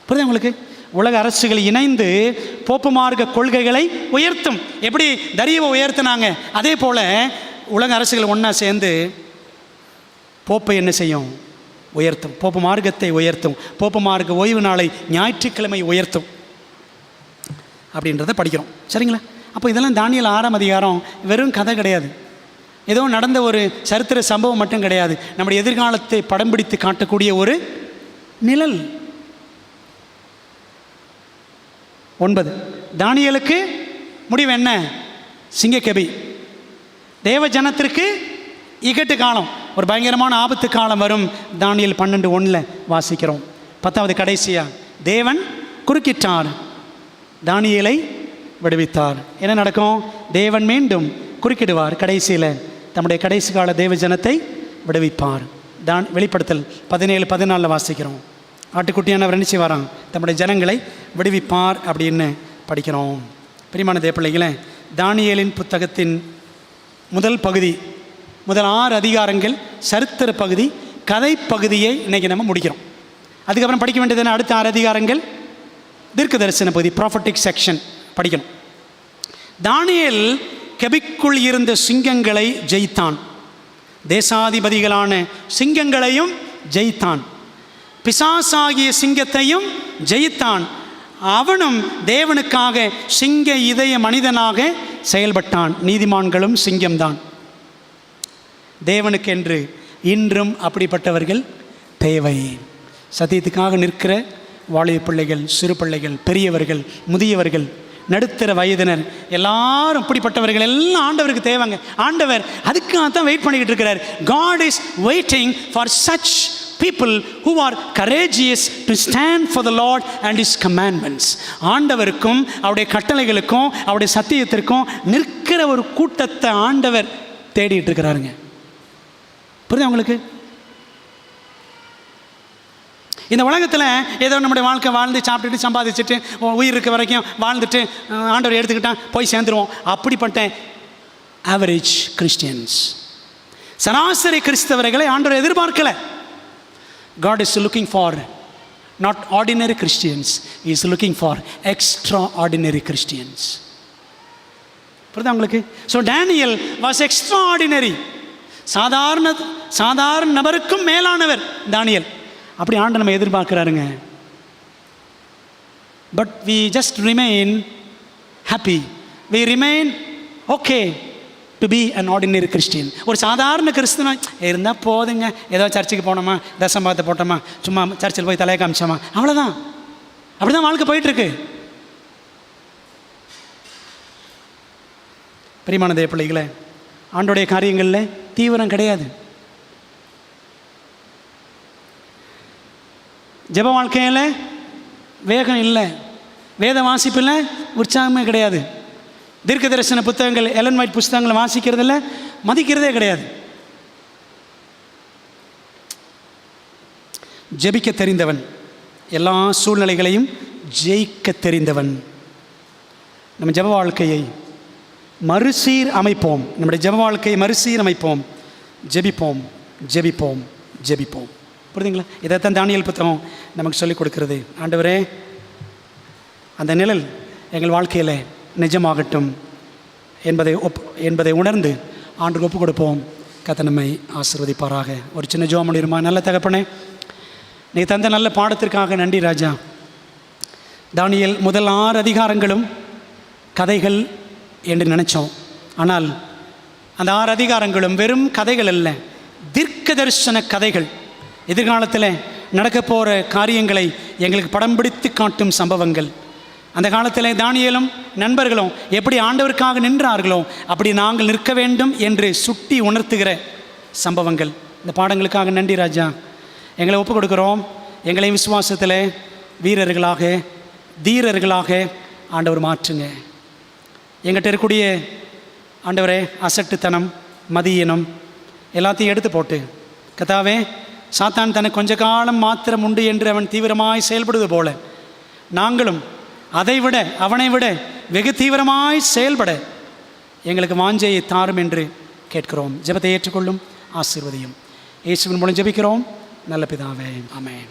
புரியுதா உங்களுக்கு? உலக அரசுகள் இணைந்து போப்பு மார்க்க கொள்கைகளை உயர்த்தும். எப்படி தரியவை உயர்த்தினாங்க, அதே போல் உலக அரசுகள் ஒன்றா சேர்ந்து போப்பை என்ன செய்யும்? உயர்த்தும். போப்பு மார்க்கத்தை உயர்த்தும். போப்பு மார்க்க ஓய்வு நாளை ஞாயிற்றுக்கிழமை உயர்த்தும் அப்படின்றத படிக்கிறோம். சரிங்களா? அப்போ இதெல்லாம் தானியேல் 6ஆம் அதிகாரம் வெறும் கதை கிடையாது, ஏதோ நடந்த ஒரு சரித்திர சம்பவம் மட்டும் கிடையாது, நம்முடைய எதிர்காலத்தை படம் பிடித்து காட்டக்கூடிய ஒரு நிழல். 9, தானியேலுக்கு முடிவு என்ன? சிங்கக்கெபி. தேவ ஜனத்திற்கு இக்கட்டு காலம், ஒரு பயங்கரமான ஆபத்து காலம் வரும். தானியேல் 12:1 வாசிக்கிறோம். 10வது கடைசியாக தேவன் குறுக்கிட்டார், தானியேலை விடுவித்தார். என்ன நடக்கும்? தேவன் மீண்டும் குறுக்கிடுவார். கடைசியில் தம்முடைய கடைசி கால தேவ ஜனத்தை விடுவிப்பார். வெளிப்படுத்தல் 17:14 வாசிக்கிறோம். ஆட்டுக்குட்டியானவர் என்ன செய்வாராம்? தம்முடைய ஜனங்களை விடுவிப்பார் அப்படின்னு படிக்கிறோம். பிரியமான தேவ பிள்ளைகளே, தானியேலின் புத்தகத்தின் முதல் பகுதி, முதல் 6 அதிகாரங்கள் சரித்திர பகுதி, கதை பகுதியை இன்றைக்கி நம்ம முடிக்கிறோம். அதுக்கப்புறம் படிக்க வேண்டியது அடுத்த 6 அதிகாரங்கள் தீர்க்க தரிசன பகுதி, ப்ராஃபட்டிக் செக்ஷன் படிக்கணும். தானியேல் கெபிக்குள் இருந்த சிங்கங்களை ஜெயித்தான். தேசாதிபதிகளான சிங்கங்களையும் ஜெயித்தான். பிசாசாகிய சிங்கத்தையும் ஜெயித்தான். அவனும் தேவனுக்காக சிங்க இதய மனிதனாக செயல்பட்டான். நீதிமான்களும் சிங்கம்தான். தேவனுக்கென்று இன்றும் அப்படிப்பட்டவர்கள் தேவை. சத்தியத்துக்காக நிற்கிற வாலிப பிள்ளைகள், சிறு பிள்ளைகள், பெரியவர்கள், முதியவர்கள், நடுத்தர வயதினர் எல்லாரும் இப்படிப்பட்டவர்கள் எல்லாம் ஆண்டவருக்கு தேவைங்க. ஆண்டவர் அதுக்காக தான் வெயிட் பண்ணிக்கிட்டு இருக்கிறார். God is waiting for such people who are courageous to stand for the Lord and His commandments. ஆண்டவருக்கும் அவருடைய கட்டளைகளுக்கும் அவருடைய சத்தியத்திற்கும் நிற்கிற ஒரு கூட்டத்தை ஆண்டவர் தேடிட்டு இருக்கிறாருங்க. புரியுது உங்களுக்கு? இந்த உலகத்தில் ஏதோ நம்முடைய வாழ்க்கை வாழ்ந்து சாப்பிட்டுட்டு சம்பாதிச்சுட்டு உயிர் இருக்க வரைக்கும் வாழ்ந்துட்டு ஆண்டவர் எடுத்துக்கிட்டான் போய் சேர்ந்துருவோம். அப்படிப்பட்ட ஆவரேஜ் கிறிஸ்டியன்ஸ், சராசரி கிறிஸ்தவர்களை ஆண்டவர் எதிர்பார்க்கல. God is looking for not ordinary Christians, He is looking for extraordinary Christians. புரியுதா உங்களுக்கு? So Daniel was extraordinary. சாதாரண நபருக்கும் மேலானவர் தானியேல். அப்படி ஆண்டு நம்ம எதிர்பார்க்கிறாருங்க. But we just remain happy, we remain okay to be an ordinary Christian. ஒரு சாதாரண கிறிஸ்தவனா இருந்தால் போதுங்க, ஏதோ சர்ச்சுக்கு போனோமா, தசம்பாத்தை போட்டோமா, சும்மா சர்ச்சில் போய் தலையை காமிச்சோமா, அவ்வளோதான். அப்படி தான் வாழ்க்கை போயிட்டுருக்கு. பிரியமான தேவ பிள்ளைகளே, ஆண்டோடைய காரியங்களில் தீவிரம் கிடையாது. ஜெப வாழ்க்கையில் வேகம் இல்லை, வேத வாசிப்பில் உற்சாகமே கிடையாது, தீர்க்க தரிசன புத்தகங்கள், எலன் வைட் புத்தகங்களை வாசிக்கிறதில்ல, மதிக்கிறதே கிடையாது. ஜெபிக்க தெரிந்தவன், எல்லா சூழ்நிலைகளையும் ஜெயிக்க தெரிந்தவன். நம்ம ஜெப வாழ்க்கையை மறுசீர் அமைப்போம். நம்முடைய ஜெப வாழ்க்கையை மறுசீர் அமைப்போம். ஜெபிப்போம், ஜெபிப்போம், ஜெபிப்போம். புரியுதுங்களா? இதைத்தான் தானியேல் புத்தகம் நமக்கு சொல்லிக் கொடுக்கிறது. ஆண்டவரே, அந்த நிழல் எங்கள் வாழ்க்கையில் நிஜமாகட்டும் என்பதை உணர்ந்து ஆண்டுக்கு ஒப்பு கொடுப்போம். கர்த்தர் நம்மை ஆசீர்வதிப்பாராக. ஒரு சின்ன ஜெபம் பண்ணிடுமா? நல்ல தகப்பனே, நீ தந்த நல்ல பாடத்திற்காக நன்றி ராஜா. தானியேல் முதல் 6 அதிகாரங்களும் கதைகள் என்று நினச்சோம். ஆனால் அந்த 6 அதிகாரங்களும் வெறும் கதைகள் அல்ல, தீர்க்க தரிசன கதைகள். எதிர்காலத்தில் நடக்க போகிற காரியங்களை எங்களுக்கு படம் பிடித்து காட்டும் சம்பவங்கள். அந்த காலத்தில் தானியேலும் நண்பர்களும் எப்படி ஆண்டவருக்காக நின்றார்களோ அப்படி நாங்கள் நிற்க வேண்டும் என்று சுட்டி உணர்த்துகிற சம்பவங்கள். இந்த பாடங்களுக்காக நன்றி ராஜா. எங்களை ஒப்புக் கொடுக்குறோம். எங்களை விசுவாசத்தில் வீரர்களாக, தீரர்களாக ஆண்டவர் மாற்றுங்க. எங்கிட்ட இருக்கக்கூடிய ஆண்டவரே அசட்டுத்தனம், மதியினம் எல்லாத்தையும் எடுத்து போட்டு, கர்த்தாவே, சாத்தான் தனக்கு கொஞ்ச காலம் மாத்திரம் உண்டு என்று அவன் தீவிரமாய் செயல்படுவது போல நாங்களும் அதைவிட அவனை விட வெகு தீவிரமாய் செயல்பட எங்களுக்கு வாஞ்சையை தாரும் என்று கேட்கிறோம். ஜெபத்தை ஏற்றுக்கொள்ளும், ஆசீர்வதியும். இயேசுவின் மூலம் ஜெபிக்கிறோம் நல்ல பிதாவே, ஆமென்.